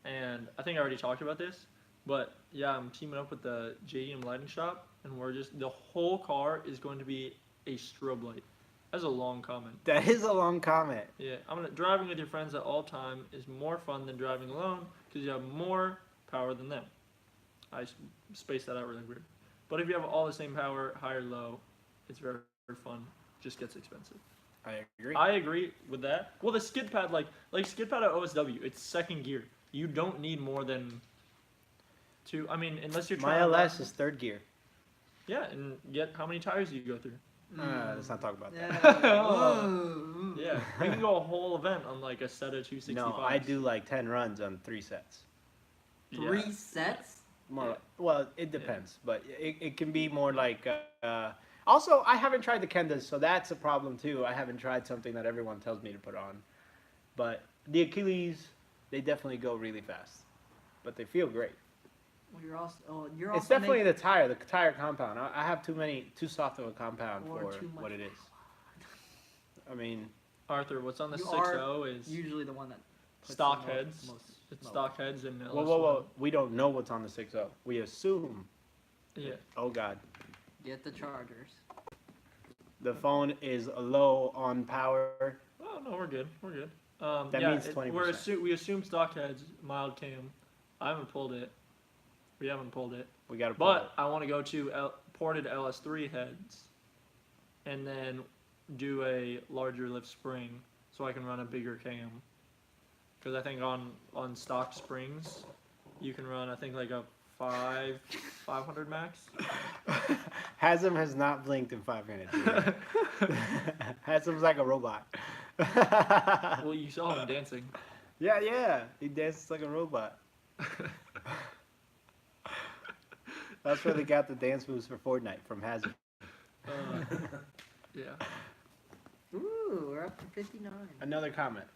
And I think I already talked about this, but yeah, I'm teaming up with the JDM lighting shop, and we're just the whole car is going to be a strobe light. That's a long comment. That is a long comment. Yeah, driving with your friends at all time is more fun than driving alone because you have more power than them. I spaced that out really weird. But if you have all the same power, high or low, it's very, very fun. Just gets expensive. I agree. I agree with that. Well, the skid pad, like skid pad at OSW, it's second gear. You don't need more than two. I mean, unless you're My trying. LS is third gear. Yeah, and yet how many tires do you go through? Let's not talk about that. Whoa. Yeah, we can go a whole event on like a set of 265s. No, I do like 10 runs on 3 sets. Yeah. 3 sets? More, Yeah. well, it depends, but it can be more like. Also, I haven't tried the Kendas, so that's a problem too. I haven't tried something that everyone tells me to put on, but the Achilles, they definitely go really fast, but they feel great. Well, you're also It's definitely the tire compound. I have too soft of a compound Or for too much what it is. I mean, Arthur, what's on the You 6.0 is usually the one that puts stock the heads. most It's smoke. stock heads and whoa. We don't know what's on the 6.0. We assume. Yeah. Oh God, Get the chargers. the phone is low on power. Oh no, we're good. We're good. That yeah, means 20%. We assume stock heads, mild cam. I haven't pulled it. We haven't pulled it. We got to. But I want to go to ported LS3 heads, and then do a larger lift spring so I can run a bigger cam. Because I think on stock springs, you can run I think like a 500 max. Hasm has not blinked in 5 minutes. Hasm's like a robot. Well, you saw him dancing. Yeah. He dances like a robot. That's where they got the dance moves for Fortnite from Hasm. Yeah. Ooh, we're up to 59. Another comment.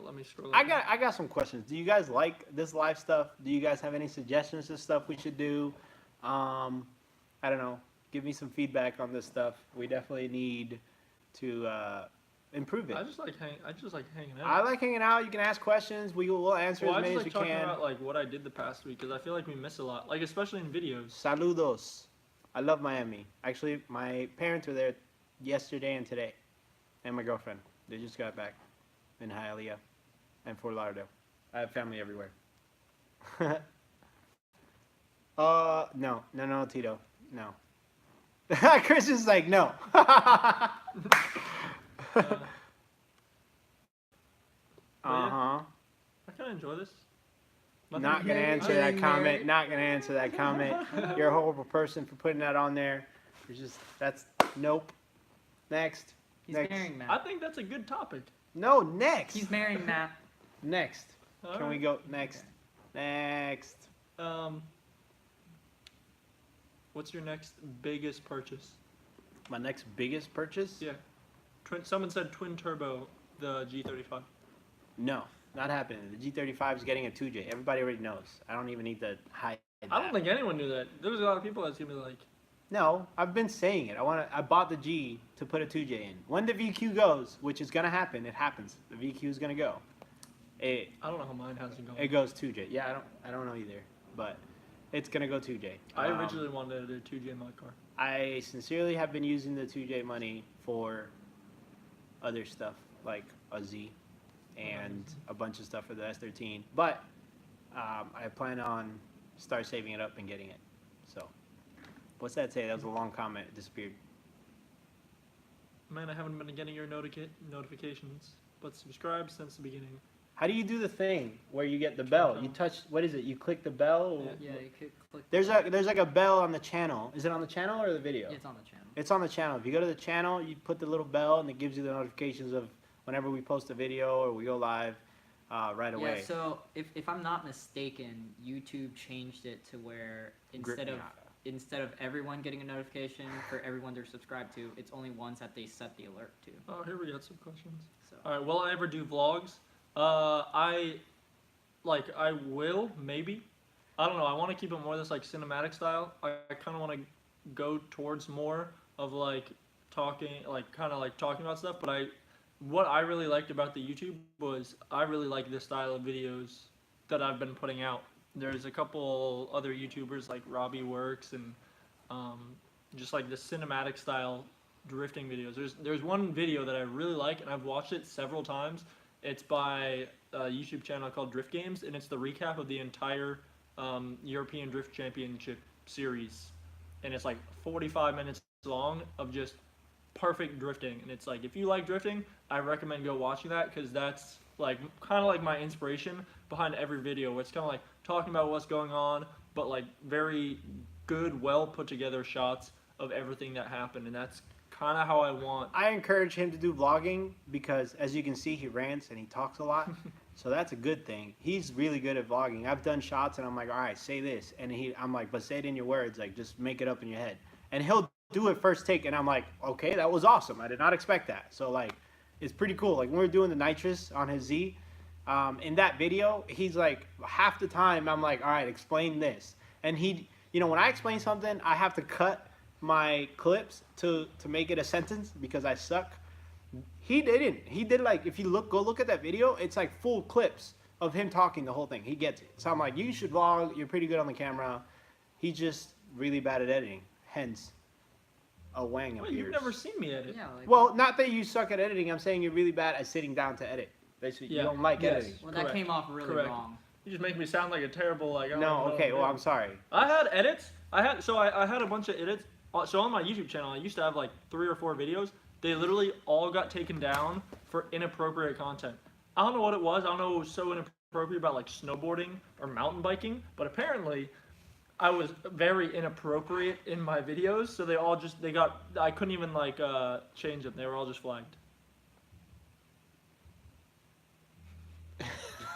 Let me scroll. I got some questions. Do you guys like this live stuff? Do you guys have any suggestions to stuff we should do? I don't know. Give me some feedback on this stuff. We definitely need to improve it. I just like hanging out. I like hanging out. You can ask questions. We'll answer Well, as I many just as like we talking can. about like what I did the past week because I feel like we miss a lot, like especially in videos. Saludos. I love Miami. Actually, my parents were there yesterday and today, and my girlfriend. They just got back in Hialeah and Fort Lauderdale. I have family everywhere. No, Tito, no. Chris is like, no. Yeah. Uh-huh. I kind of enjoy this. Not gonna Yeah, answer yeah, that yeah. comment. Not gonna answer that comment. You're a horrible person for putting that on there. That's nope. Next. He's Next. marrying I Matt. think that's a good topic. No, next. He's marrying Matt. Next. Can we go next? Next. What's your next biggest purchase? My next biggest purchase? Yeah. Someone said twin turbo, the G35. No, not happening. The G35 is getting a 2J. Everybody already knows. I don't even need to hide that. I don't think anyone knew that. There was a lot of people that's gonna be like, No, I've been saying it. I bought the G to put a 2J in. When the VQ goes, which is gonna happen, it happens. The VQ is gonna go. It I don't know how mine hasn't gone. it goes 2J. Yeah, I don't know either, but it's gonna go 2J. I originally wanted a 2J mod car. I sincerely have been using the 2J money for other stuff like a Z and a bunch of stuff for the S13. But I plan on start saving it up and getting it. So, what's that say? That was a long comment. It disappeared. Man, I haven't been getting your notifications, but subscribe since the beginning. How do you do the thing where you get the bell? You touch, what is it? You click the bell? Yeah, you could click. There's like a bell on the channel. Is it on the channel or the video? It's on the channel. It's on the channel. If you go to the channel, you put the little bell and it gives you the notifications of whenever we post a video or we go live right away. Yeah, so if I'm not mistaken, YouTube changed it to where instead of everyone getting a notification for everyone they're subscribed to, it's only ones that they set the alert to. Oh, here we got some questions. So All right, will I ever do vlogs? I will, maybe. I don't know. I want to keep it more this like cinematic style. I kind of want to go towards more of like talking, like kind of like talking about stuff. But what I really liked about the YouTube was I really like this style of videos that I've been putting out. There's a couple other YouTubers like Robbie Works and just like the cinematic style drifting videos. There's one video that I really like and I've watched it several times. It's by a YouTube channel called Drift Games, and it's the recap of the entire European Drift Championship series, and it's like 45 minutes long of just perfect drifting. And it's like, if you like drifting, I recommend go watching that, because that's like kind of like my inspiration behind every video, where it's kind of like talking about what's going on, but like very good, well put together shots of everything that happened. And that's kind of how I want. I encourage him to do vlogging because, as you can see, he rants and he talks a lot. So that's a good thing. He's really good at vlogging. I've done shots and I'm like, all right, say this. And I'm like, but say it in your words. Like, just make it up in your head. And he'll do it first take. And I'm like, okay, that was awesome. I did not expect that. So, like, it's pretty cool. Like, when we were doing the nitrous on his Z, in that video, he's like, half the time, I'm like, all right, explain this. And when I explain something, I have to cut my clips to make it a sentence because I suck. He didn't. He did, like, if you go look at that video, it's like full clips of him talking the whole thing. He gets it. So I'm like, you should vlog. You're pretty good on the camera. He's just really bad at editing. Hence, a Wang Wait, appears. you've never seen me edit. yeah, like, Well, not that you suck at editing. I'm saying you're really bad at sitting down to edit. Basically, Yeah. you don't like Yes. editing. well, that correct. came off really Correct. wrong. You just make me sound like a terrible like. I don't No, know what okay. I'm Well, doing. I'm sorry. I had edits. I had a bunch of edits. So on my YouTube channel, I used to have like 3 or 4 videos. They literally all got taken down for inappropriate content. I don't know what it was. I don't know what was so inappropriate about like snowboarding or mountain biking, but apparently I was very inappropriate in my videos. So I couldn't even like change them. They were all just flagged.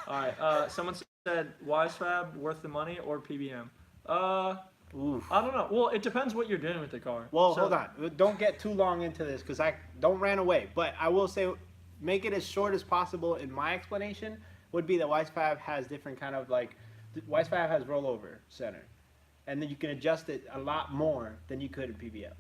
All right. Someone said WiseFab worth the money or PBM? Oof. I don't know. Well, it depends what you're doing with the car. Well, So- hold on. Don't get too long into this because I don't ran away. But I will say, make it as short as possible. In my explanation, would be that WiseFab has different kind of like, WiseFab has rollover center, and then you can adjust it a lot more than you could in PBM.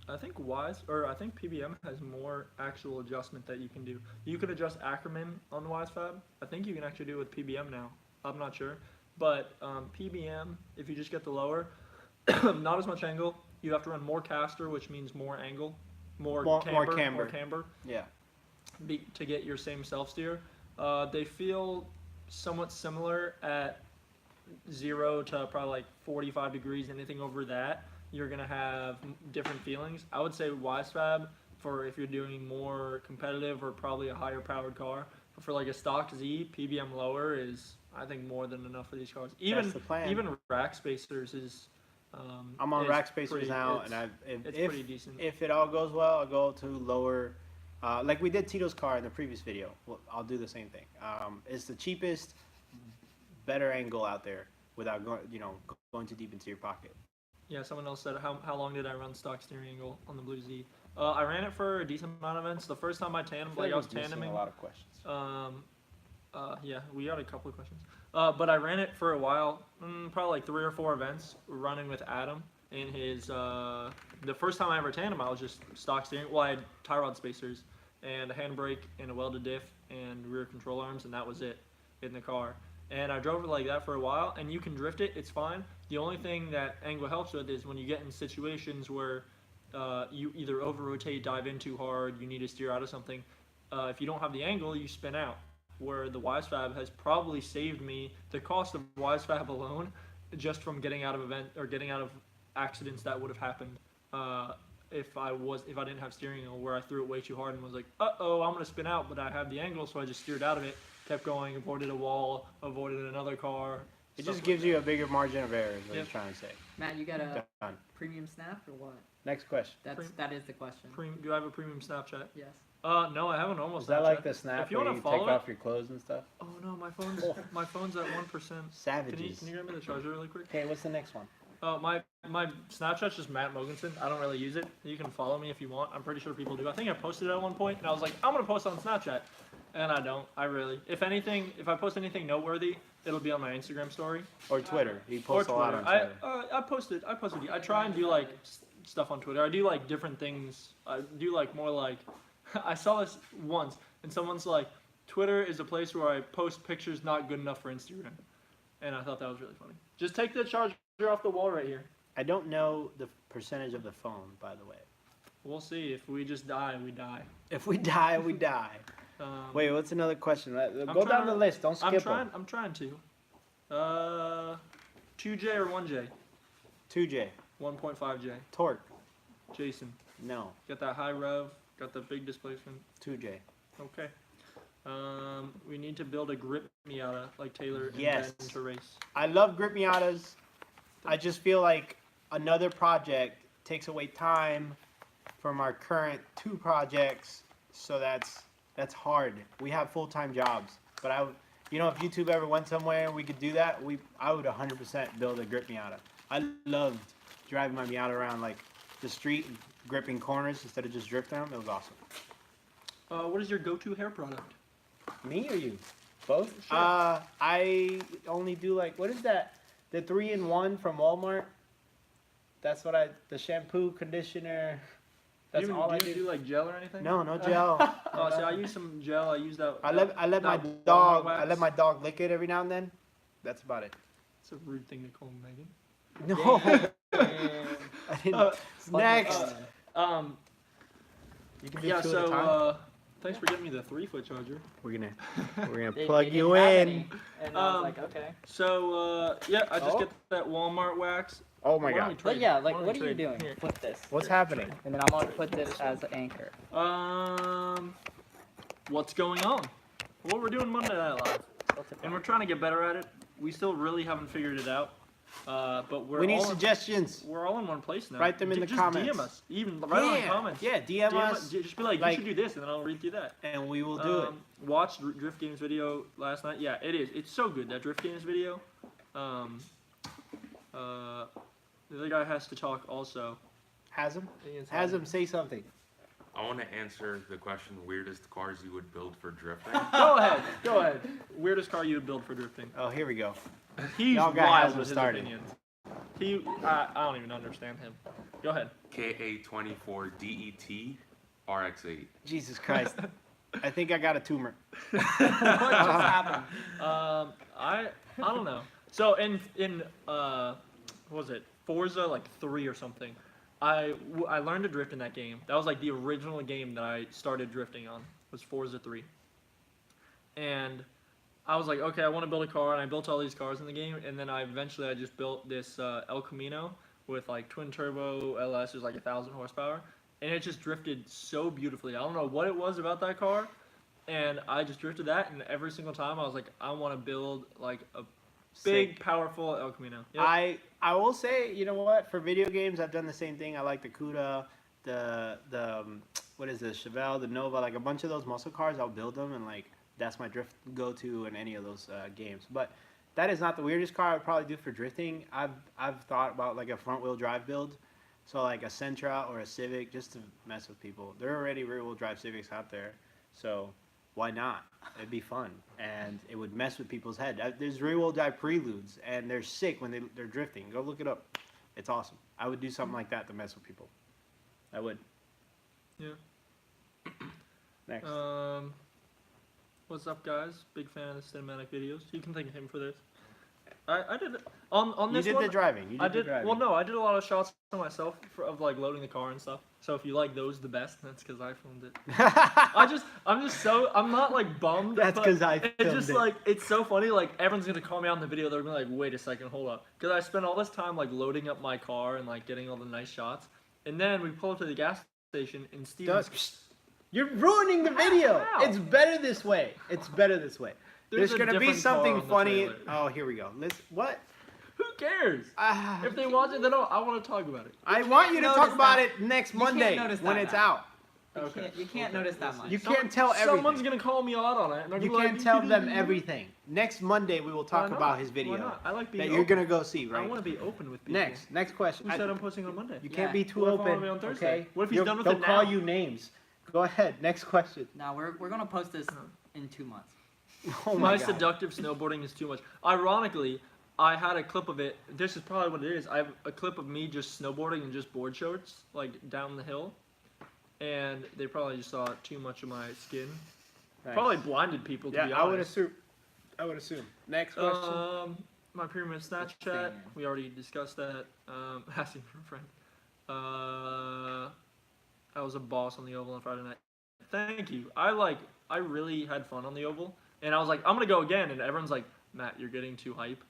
I think I think PBM has more actual adjustment that you can do. You could adjust Ackerman on WiseFab. I think you can actually do it with PBM now. I'm not sure. But PBM, if you just get the lower, not as much angle. You have to run more caster, which means more angle, more camber. Yeah. To get your same self steer. They feel somewhat similar at 0 to probably like 45 degrees. Anything over that, you're gonna have different feelings. I would say WiseFab for if you're doing more competitive or probably a higher powered car. But for like a stock Z, PBM lower is, I think, more than enough for these cars. Even the plan. even Rack Spacers is. I'm on is Rack Spacers pretty- now, it's- and it's if pretty decent. if it all goes well, I'll go to lower. Like we did Tito's car in the previous video. Well, I'll do the same thing. It's the cheapest, better angle out there without going too deep into your pocket. Yeah, someone else said, how long did I run stock steering angle on the Blue Z? I ran it for a decent amount of events. The first time I tandemed, I was tandeming. A lot of questions. Yeah, we got a couple of questions. But I ran it for a while, probably like 3 or 4 events, running with Adam in his. The first time I ever tandem, I was just stock steering. Well, I had tie rod spacers and a handbrake and a welded diff and rear control arms, and that was it in the car. And I drove it like that for a while, and you can drift it, it's fine. The only thing that angle helps with is when you get in situations where you either over-rotate, dive in too hard, you need to steer out of something. If you don't have the angle, you spin out. Where the WiseFab has probably saved me the cost of WiseFab alone, just from getting out of accidents that would have happened if I didn't have steering angle, where I threw it way too hard and was like, uh-oh, I'm gonna spin out, but I have the angle, so I just steered out of it, kept going, avoided a wall, avoided another car. It just gives you a bigger margin of error. Is what Yep. he's trying to say. Matt, you got a Done. premium snap or what? Next question. That is the question. Do I have a premium Snapchat? Yes. No, I have a normal Is Snapchat. that like the snap If you where wanna you follow take it- off your clothes and stuff? Oh no, my phone's at 1%. Savages. Can you grab me the charger really quick? Okay, what's the next one? My Snapchat's just Matt Mogensen. I don't really use it. You can follow me if you want. I'm pretty sure people do. I think I posted it at one point, and I was like, I'm gonna post on Snapchat, and I don't. If anything, if I post anything noteworthy, it'll be on my Instagram story Or Twitter. He or posts a lot Twitter. on Twitter. I posted. I try and do like stuff on Twitter. I do like different things. I do like more like. I saw this once, and someone's like, Twitter is a place where I post pictures not good enough for Instagram, and I thought that was really funny. Just take the charger off the wall right here. I don't know the percentage of the phone, by the way. We'll see. If we just die, we die. If we die, we die. Wait, what's another question? Go down the list. Don't skip them. I'm trying to. 2J or 1J? 2J. 1.5J. Torque. Jason, No. got that high rev, got the big displacement. 2J. Okay. We need to build a grip Miata like Taylor and Yes. Ben to race. I love Grip Miatas. I just feel like another project takes away time from our current 2 projects. So that's hard. We have full-time jobs. But if YouTube ever went somewhere and we could do that, I would 100% build a Grip Miata. I loved driving my Miata around like the street, and gripping corners instead of just drifting them. It was awesome. What is your go-to hair product? Me or you? Both? Sure. I only do like, what is that? The 3-in-1 from Walmart. That's the shampoo, conditioner. That's all I do. You do like gel or anything? No gel. Oh, see, I use some gel. I use that. I let my that dog. Walmart I let wax. my dog lick it every now and then. That's about it. It's a rude thing to call Megan. No. I didn't. Next. You can do Yeah. 2 at a time. So, thanks for getting me the 3-foot charger. We're gonna They plug didn't you have in. any, and I was like, okay. So, yeah, I just Oh. get that Walmart wax. Oh my Why don't we god. trade? But yeah, Why like, don't we what are you trade? doing Here. with this? What's happening? And then I'm gonna put this as an anchor. What's going on? Well, we're doing Monday Night Live, What's it and we're trying to get better at it. We still really haven't figured it out, but We need all suggestions. we're all in one place now. Write them in the just comments. DM us, even write them in the comments. Yeah, DM us, Just be like, like- you should do this, and then I'll read through that. and we will do it. Watched Drift Games video last night. Yeah, it is. It's so good, that Drift Games video. The other guy has to talk also. Hasm, Ian's Hasm, say something. I want to answer the question: weirdest cars you would build for drifting? Go ahead. Go ahead. Weirdest car you would build for drifting? Oh, here we go. He's Y'all got wild Hasm with his started. opinions. I don't even understand him. Go ahead. KA24 DET RX8. Jesus Christ. I think I got a tumor. What just happened? I don't know. So in what was it, Forza like 3 or something? I learned to drift in that game. That was like the original game that I started drifting on. Was Forza 3. And I was like, okay, I want to build a car, and I built all these cars in the game, and then I just built this El Camino with like twin turbo LS, it was like 1,000 horsepower, and it just drifted so beautifully. I don't know what it was about that car, and I just drifted that, and every single time I was like, I want to build like a big, Sick. powerful El Camino. Yep. I will say, you know what? For video games, I've done the same thing. I like the Cuda, the what is this, Chevelle, the Nova, like a bunch of those muscle cars. I'll build them, and like that's my drift go-to in any of those games. But that is not the weirdest car I would probably do for drifting. I've thought about like a front-wheel drive build, so like a Sentra or a Civic, just to mess with people. There are already rear-wheel drive Civics out there, so why not? It'd be fun, and it would mess with people's head. There's rear-wheel drive Preludes, and they're sick when they're drifting. Go look it up. It's awesome. I would do something like that to mess with people. I would. Yeah. Next. What's up, guys? Big fan of the cinematic videos. You can thank him for this. I did on You this did one. the driving. You did I the did. driving. Well, no, I did a lot of shots for myself of like loading the car and stuff. So if you like those the best, that's because I filmed it. I'm not like bummed. That's but 'cause I It's filmed just it. like, it's so funny. Like everyone's gonna call me out in the video. They're gonna be like, wait a second, hold up, because I spent all this time like loading up my car and like getting all the nice shots, and then we pull up to the gas station and Steven's. You're ruining the video. How? It's better this way. It's better this way. There's There's a gonna be different car something on the funny. trailer. Oh, here we go. What? Who cares? If they watch it, then I want to talk about it. I want you to notice talk about that. it next You can't Monday notice when that it's now. out. You can't notice that much. You can't tell everything. Someone's gonna call me out on it. And I'm You gonna be can't like, tell them everything. Next Monday we will Why talk not? about his Why video not? I like being that open. you're gonna go see, I right? want to be open with people. Next question. Who said I'm posting on Monday? You Yeah. can't be too What if I wanna open. be on Thursday? Okay. What if he's done with they'll it call now? you names. Go ahead. Next question. Now we're gonna post this in 2 months. Oh My my god. seductive snowboarding is too much. Ironically, I had a clip of it. This is probably what it is. I have a clip of me just snowboarding in just board shorts, like down the hill. And they probably just saw too much of my skin. Nice. Probably blinded people, to Yeah, be I would honest. assume. I would assume. Next question. My pyramid Snapchat, we already discussed that. Asking for a friend. I was a boss on the Oval on Friday night. Thank you. I really had fun on the Oval, and I was like, I'm gonna go again, and everyone's like, Matt, you're getting too hype.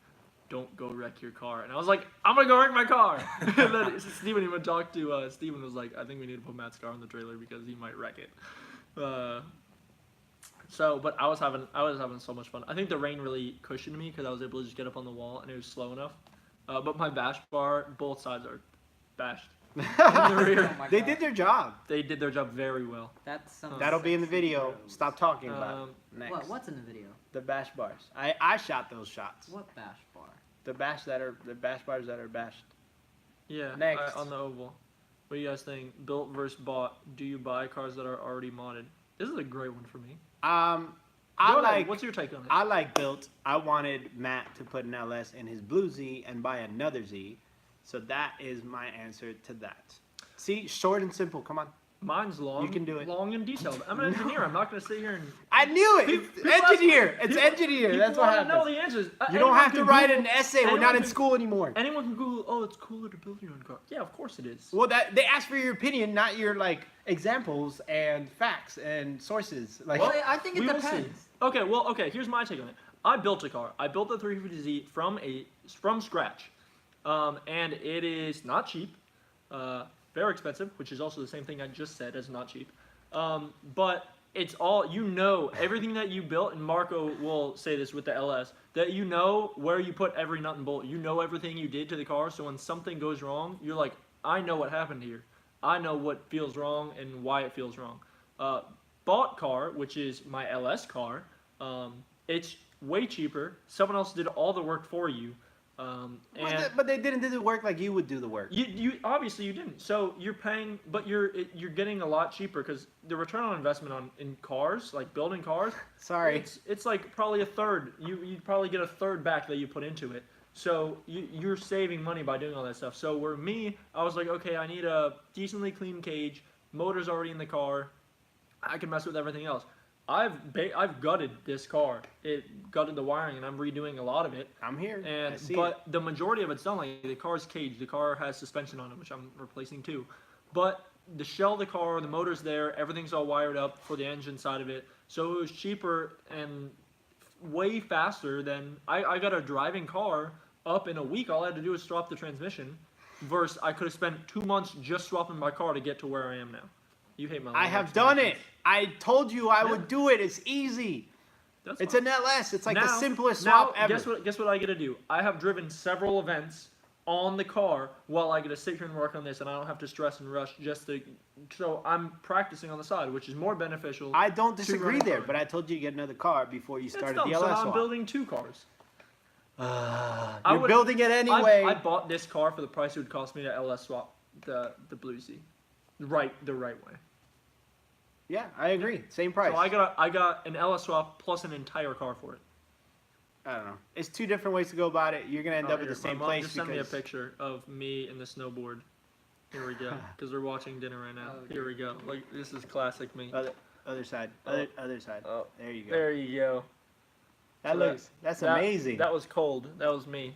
Don't go wreck your car. And I was like, I'm gonna go wreck my car. And then Steven even talked to Steven was like, I think we need to put Matt's car on the trailer because he might wreck it. But I was having so much fun. I think the rain really cushioned me because I was able to just get up on the wall and it was slow enough. But my bash bar, both sides are bashed. In the rear. Oh my They God. did their job. They did their job very well. That's some. That'll be in the sexy video. bros. Stop talking about it. Next. What's in the video? The bash bars. I shot those shots. What bash bar? The bash bars that are bashed. Yeah. Next. On the Oval. What do you guys think? Built versus bought. Do you buy cars that are already modded? This is a great one for me. I Go ahead. like. What's your take on it? I like built. I wanted Matt to put an LS in his blue Z and buy another Z, so that is my answer to that. See, short and simple. Come on. Mine's long. You can do it. Long and detailed. I'm an engineer. I'm not gonna sit here and. I knew it. People- It's people ask- engineer. It's people- engineer. People That's what wanna know happens. the answers. You don't have to write an essay. We're not anyone in can- school anymore. Anyone can Google. Oh, it's cooler to build your own car. Yeah, of course it is. Well, that they ask for your opinion, not your like examples and facts and sources. Like, Well, I think it we will see. depends. Okay. Here's my take on it. I built a car. I built the 350Z from scratch, and it is not cheap. Very expensive, which is also the same thing I just said as not cheap. But it's all, everything that you built, and Marco will say this with the LS, that you know where you put every nut and bolt. You know everything you did to the car, so when something goes wrong, you're like, I know what happened here. I know what feels wrong and why it feels wrong. Bought car, which is my LS car, it's way cheaper. Someone else did all the work for you. but they didn't do the work like you would do the work. You obviously you didn't. So you're paying, but you're getting a lot cheaper because the return on investment in cars, like building cars, Sorry. it's like probably a third. You'd probably get a third back that you put into it. So you're saving money by doing all that stuff. So where me, I was like, okay, I need a decently clean cage. Motor's already in the car. I can mess with everything else. I've gutted this car. It gutted the wiring, and I'm redoing a lot of it. I'm here. I see But the majority of it's done. Like the car's caged. The car has suspension on it, which I'm replacing too. But the shell of the car, the motor's there. Everything's all wired up for the engine side of it. So it was cheaper and way faster than I got a driving car up in a week. All I had to do was swap the transmission. Versus I could have spent 2 months just swapping my car to get to where I am now. You hate my. I long have done it. explanations. I told you I Yeah. would do it. It's easy. That's It's fine. an LS. It's like the Now- simplest now, swap ever. Guess what I get to do? I have driven several events on the car while I get to sit here and work on this, and I don't have to stress and rush just to. So I'm practicing on the side, which is more beneficial. I don't to disagree running there, car. but I told you to get another car before you It's started dumb, the so LS now I'm swap. building 2 cars. You're I would- building it anyway. I bought this car for the price it would cost me to LS swap the Blue Z, the right way. Yeah, I agree. Same price. So I got an LS swap plus an entire car for it. I don't know. It's 2 different ways to go about it. You're gonna end Oh, up at here, the same my mom place just sent me a because picture of me in the snowboard. Here we go, because we're watching dinner right now. Oh, Here we go. Like this is classic me. other side, Oh. other side. Oh, There you go. there you go. That So looks. That's amazing. That was cold. That was me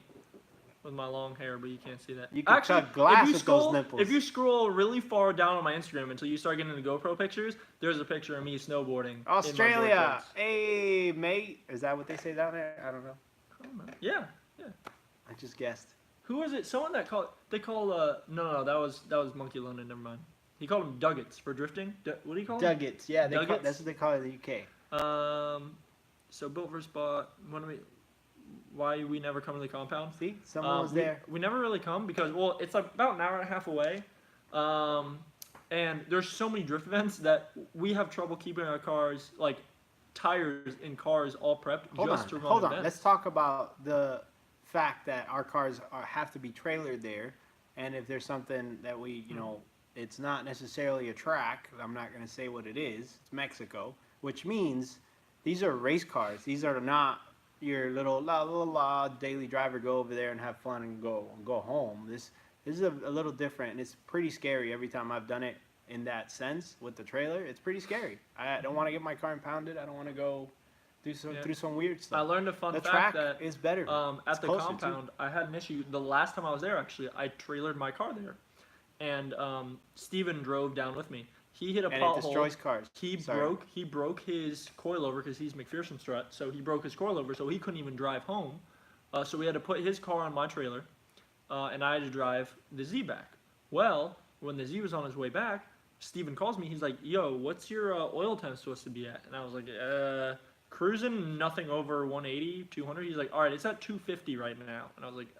with my long hair, but you can't see that. You can cut glass if you with scroll, those nipples. If you scroll really far down on my Instagram until you start getting the GoPro pictures, there's a picture of me snowboarding. in my board Australia. shorts. Hey, mate. Is that what they say down there? I don't know. I don't know. Yeah. I just guessed. Who was it? Someone that called. They call. No. That was Monkey London. Never mind. He called him Duggets for drifting. What do you call him? Duggets. Yeah, Duggets? that's what they call it in the UK. So built versus bought. why we never come to the compound. See, someone was we, there. We never really come because, well, it's like about an hour and a half away. And there's so many drift events that we have trouble keeping our cars, like tires in cars, all prepped just to run Hold on. events. Let's talk about the fact that our cars have to be trailered there, and if there's something that we, it's not necessarily a track. I'm not going to say what it is. It's Mexico, which means these are race cars. These are not your little daily driver. Go over there and have fun and go home. This is a little different, and it's pretty scary every time I've done it in that sense with the trailer. It's pretty scary. I don't want to get my car impounded. I don't want to go through some weird I stuff. learned a fun The fact track that is better. It's at the closer, too. compound, I had an issue. The last time I was there, actually, I trailered my car there, and Steven drove down with me. He hit a And pothole. it destroys cars. He Sorry. broke his coilover because he's McPherson strut, so he broke his coilover, so he couldn't even drive home. So we had to put his car on my trailer, and I had to drive the Z back. Well, when the Z was on his way back, Steven calls me. He's like, "Yo, what's your oil temp supposed to be at?" And I was like, cruising nothing over 180, 200. He's like, "All right, it's at 250 right now." And I was like,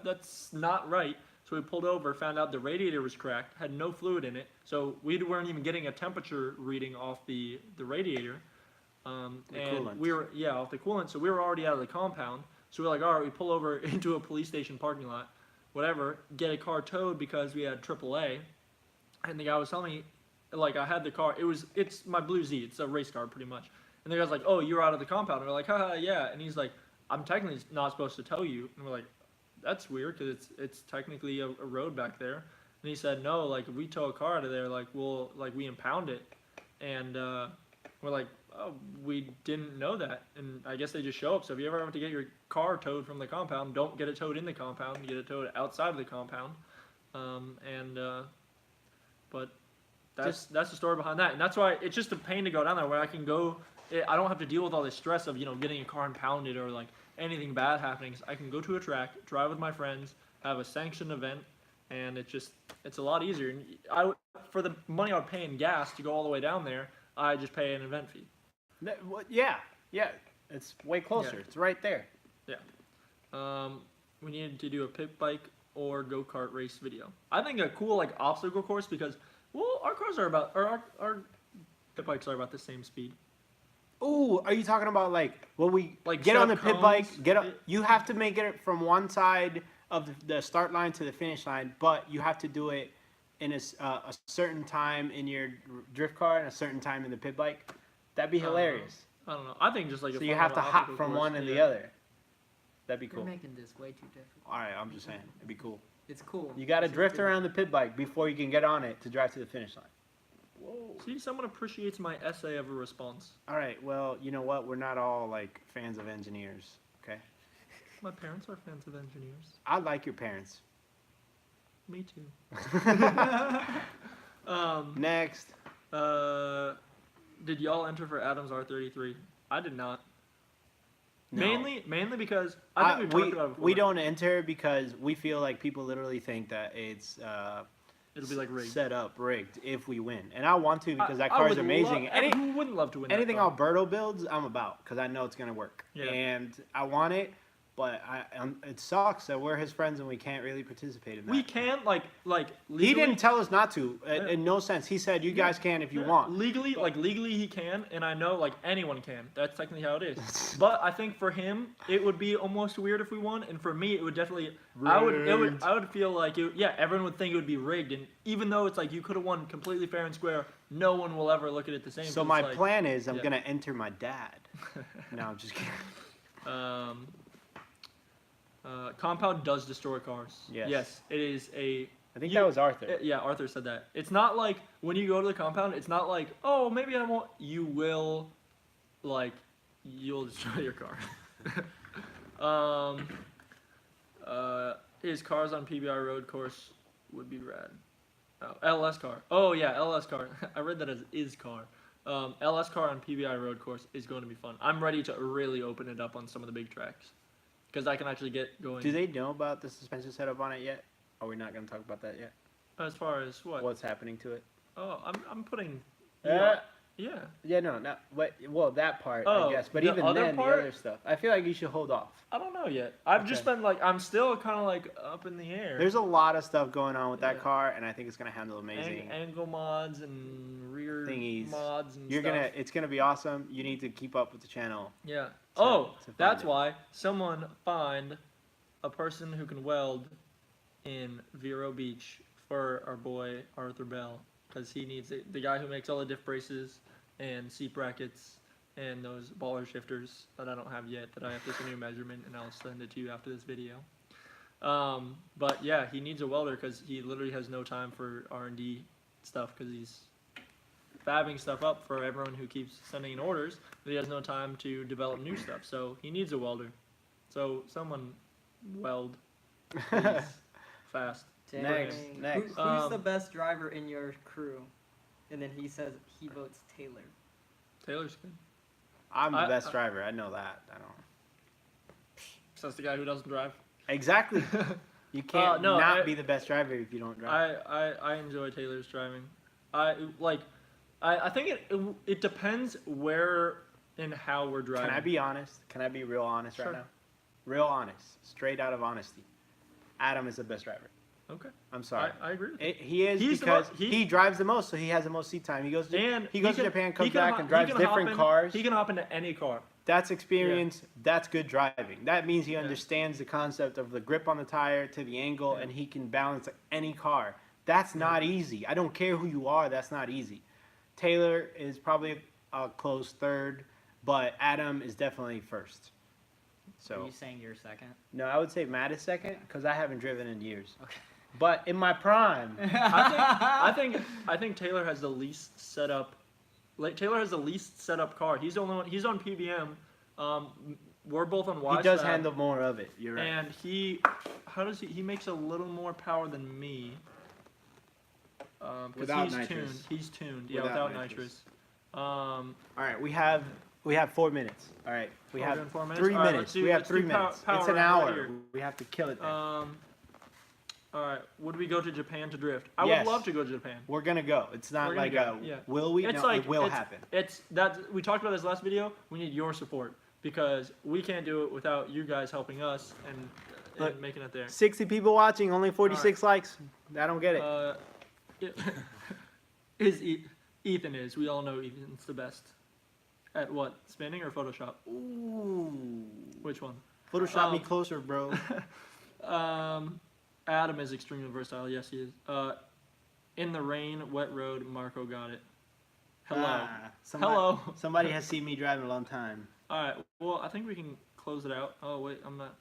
"That's not right." So we pulled over, found out the radiator was cracked, had no fluid in it, so we weren't even getting a temperature reading off the radiator. And coolant. we were off the coolant, so we were already out of the compound. So we're like, all right, we pull over into a police station parking lot, whatever, get a car towed because we had AAA. And the guy was telling me, like, I had the car. It's my Blue Z. It's a race car pretty much. And the guy's like, "Oh, you're out of the compound." And we're like, "Haha, yeah." And he's like, "I'm technically not supposed to tow you." And we're like, "That's weird because it's technically a road back there." And he said, "No, like if we tow a car out of there, like we impound it." And we're like, "Oh, we didn't know that." And I guess they just show up. So if you ever have to get your car towed from the compound, don't get it towed in the compound. Get it towed outside of the compound. But that's the story behind that. And that's why it's just a pain to go down there where I can go. I don't have to deal with all this stress of getting a car impounded or like anything bad happening. I can go to a track, drive with my friends, have a sanctioned event, and it's a lot easier. And for the money I would pay in gas to go all the way down there, I just pay an event fee. Yeah, it's way closer. Yeah. It's right there. Yeah. We needed to do a pit bike or go-kart race video. I think a cool like obstacle course because our cars are about our pit bikes are about the same speed. Ooh, are you talking about we Like get on the set pit cones? bike? You have to make it from one side of the start line to the finish line, but you have to do it in a certain time in your drift car and a certain time in the pit bike. That'd be hilarious. I don't know. I think just like So you have to hop from one and the other. That'd be You're cool. making this way too difficult. All right, I'm just saying, it'd be cool. It's cool. You got to It's just drift different. around the pit bike before you can get on it to drive to the finish line. Whoa. See, someone appreciates my essay of a response. All right, well, you know what? We're not all like fans of engineers, okay? My parents are fans of engineers. I like your parents. Me too. Next. Did y'all enter for Adams R33? I did not. No. Mainly because I think we talked about it before. we don't enter because we feel like people literally think that it's It'll be like rigged. set up, rigged if we win. And I want to because that I car's would amazing. love- who wouldn't love to win Anything that car? Alberto builds, I'm about because I know it's going to work. Yeah. And I want it, but it sucks that we're his friends and we can't really participate in that. We can like legally, He didn't tell us not to, Yeah. in no sense. He said, you guys can if you Yeah, want. Legally he can, and I know like anyone can. That's technically how it is. But I think for him, it would be almost weird if we won, and for me, it would definitely. I would feel like everyone would think it would be rigged, and even though it's like you could have won completely fair and square, no one will ever look at it the same. So 'cause my it's like, plan is I'm yeah. going to enter my dad. No, I'm just kidding. Compound does destroy cars. Yes. Yes, it is a. I think that was Arthur. Yeah, Arthur said that. It's not like when you go to the compound, it's not like, oh, maybe I won't. You will, like, you'll destroy your car. His cars on PBI road course would be rad. Oh, LS car. Oh yeah, LS car. I read that as is car. LS car on PBI road course is going to be fun. I'm ready to really open it up on some of the big tracks because I can actually get going. Do they know about the suspension setup on it yet? Are we not going to talk about that yet? As far as what? What's happening to it? Oh, I'm putting Yeah. Yeah. Yeah, no, not what. Well, that part, Oh, I guess. But the even other then, part? the other stuff, I feel like you should hold off. I don't know yet. I've just Okay. been like, I'm still kind of like up in the air. There's a lot of stuff going on with that Yeah. car, and I think it's gonna handle amazing. angle mods and rear Thingies. mods and You're stuff. it's gonna be awesome. You need to keep up with the channel. Yeah. to- Oh, to find that's it. why someone find a person who can weld in Vero Beach for our boy Arthur Bell, because he needs it. The guy who makes all the diff braces and seat brackets and those baller shifters that I don't have yet, that I have to send you a measurement and I'll send it to you after this video. But yeah, he needs a welder because he literally has no time for R&D stuff because he's fabbing stuff up for everyone who keeps sending in orders, but he has no time to develop new stuff. So he needs a welder. So someone weld, please, fast. Dang. Next, next. Who's the best driver in your crew? And then he says he votes Taylor. Taylor's good. I'm the I- best driver. I know that. I don't. So that's the guy who doesn't drive. Exactly. You can't no, not I- be the best driver if you don't drive. I enjoy Taylor's driving. I think it depends where and how we're driving. Can I be honest? Can I be real honest Sure. right now? Real honest, straight out of honesty. Adam is the best driver. Okay. I'm sorry. I agree with you. He is He's the because mo- he drives the most, so he has the most seat time. He goes to And he goes can- to Japan, he comes can back, hop- and he drives can hop different in- cars. He can hop into any car. That's experience. That's good driving. That means he Yeah. understands the concept of the grip on the tire to the angle, Yeah. and he can balance any car. That's not easy. I don't care who you are. That's not easy. Taylor is probably a close third, but Adam is definitely first. Are So you saying you're second? no, I would say Matt is second because I haven't driven in years. Okay. But in my prime, I think Taylor has the least set up. Like Taylor has the least set up car. He's the only one. He's on PBM. We're both on Y. he does handle more of it. You're right. And how does he? He makes a little more power than me. Because Without he's nitrous. tuned. He's tuned. Yeah, Without without nitrous. nitrous. All right, we have 4 minutes. All right, we We're have doing 4 minutes? 3 All right, minutes. let's do- We have let's 3 do minutes. power It's an round right hour. here. We have to kill it. There. All right. Would we go to Japan to drift? I Yes. would love to go to Japan. We're gonna go. It's not We're gonna like go, a yeah. will we? It's No, like it will it's, happen. It's that we talked about this last video. We need your support because we can't do it without you guys helping us and Look, making it there. 60 people watching, only 46 likes. I don't get it. Ethan is. We all know Ethan's the best. At what? Spinning or Photoshop? Ooh. Which one? Photoshop me closer, bro. Adam is extremely versatile. Yes, he is. In the rain, wet road, Marco got it. Hello. Hello. Somebody has seen me driving a long time. All right. Well, I think we can close it out. Oh wait, I'm not.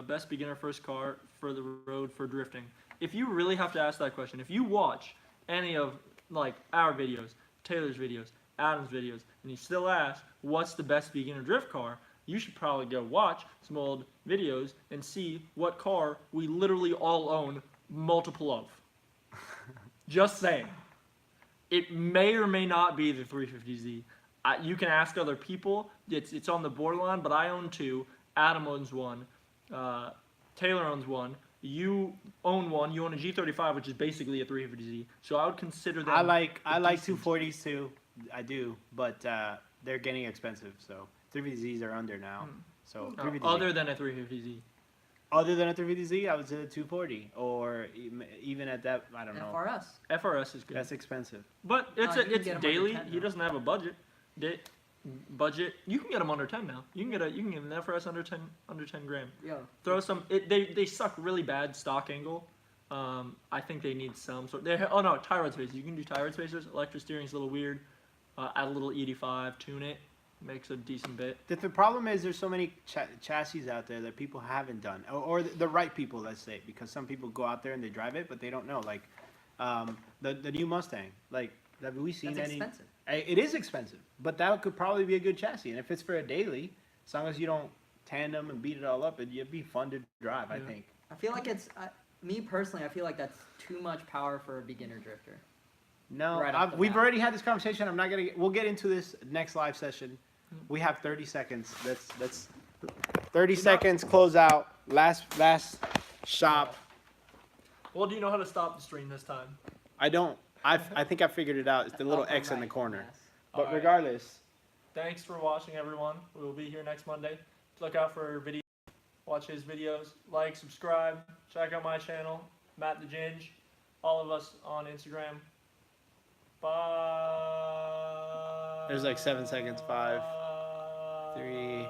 Best beginner first car for the road for drifting. If you really have to ask that question, if you watch any of like our videos, Taylor's videos, Adam's videos, and you still ask what's the best beginner drift car, you should probably go watch some old videos and see what car we literally all own multiple of. Just saying. It may or may not be the 350Z. You can ask other people. It's on the borderline, but I own 2. Adam owns 1. Taylor owns 1. You own 1. You own a G35, which is basically a 350Z. So I would consider them. I like decent. 240s too. I do, but they're getting expensive. So 350Zs are under now. So 350Z. Other than a 350Z. Other than a 350Z, I would say a 240, or even at that, I don't know. FRS. FRS is good. That's expensive. But you can it's get 'em under daily. 10 He now. doesn't have a budget. Budget. You can get them under 10 now. You can get an FRS under 10 grand. Yo. Throw some. They suck really bad stock angle. I think they need some sort. Oh no, tie rod spacers. You can do tie rod spacers. Electric steering's a little weird. Add a little ED5, tune it, makes a decent bit. The problem is there's so many chassis out there that people haven't done, or the right people, let's say, because some people go out there and they drive it, but they don't know. Like the new Mustang, like have we seen That's any? expensive. It is expensive, but that could probably be a good chassis, and if it's for a daily, as long as you don't tandem and beat it all up, it'd be fun to drive. I Yeah. think. I feel like it's me personally. I feel like that's too much power for a beginner drifter. No, Right off the we've bat. already had this conversation. I'm not gonna. We'll get into this next live session. We have 30 seconds. Let's 30 seconds. Close out. Last shop. Well, do you know how to stop the stream this time? I don't. I think I figured it out. It's the little Upper X in the right, corner. yes. But Alright. regardless, Thanks for watching, everyone. We will be here next Monday. Look out for video. Watch his videos. Like, subscribe. Check out my channel, Matt the Ginge. All of us on Instagram. Bye. There's like 7 seconds. 5, 3.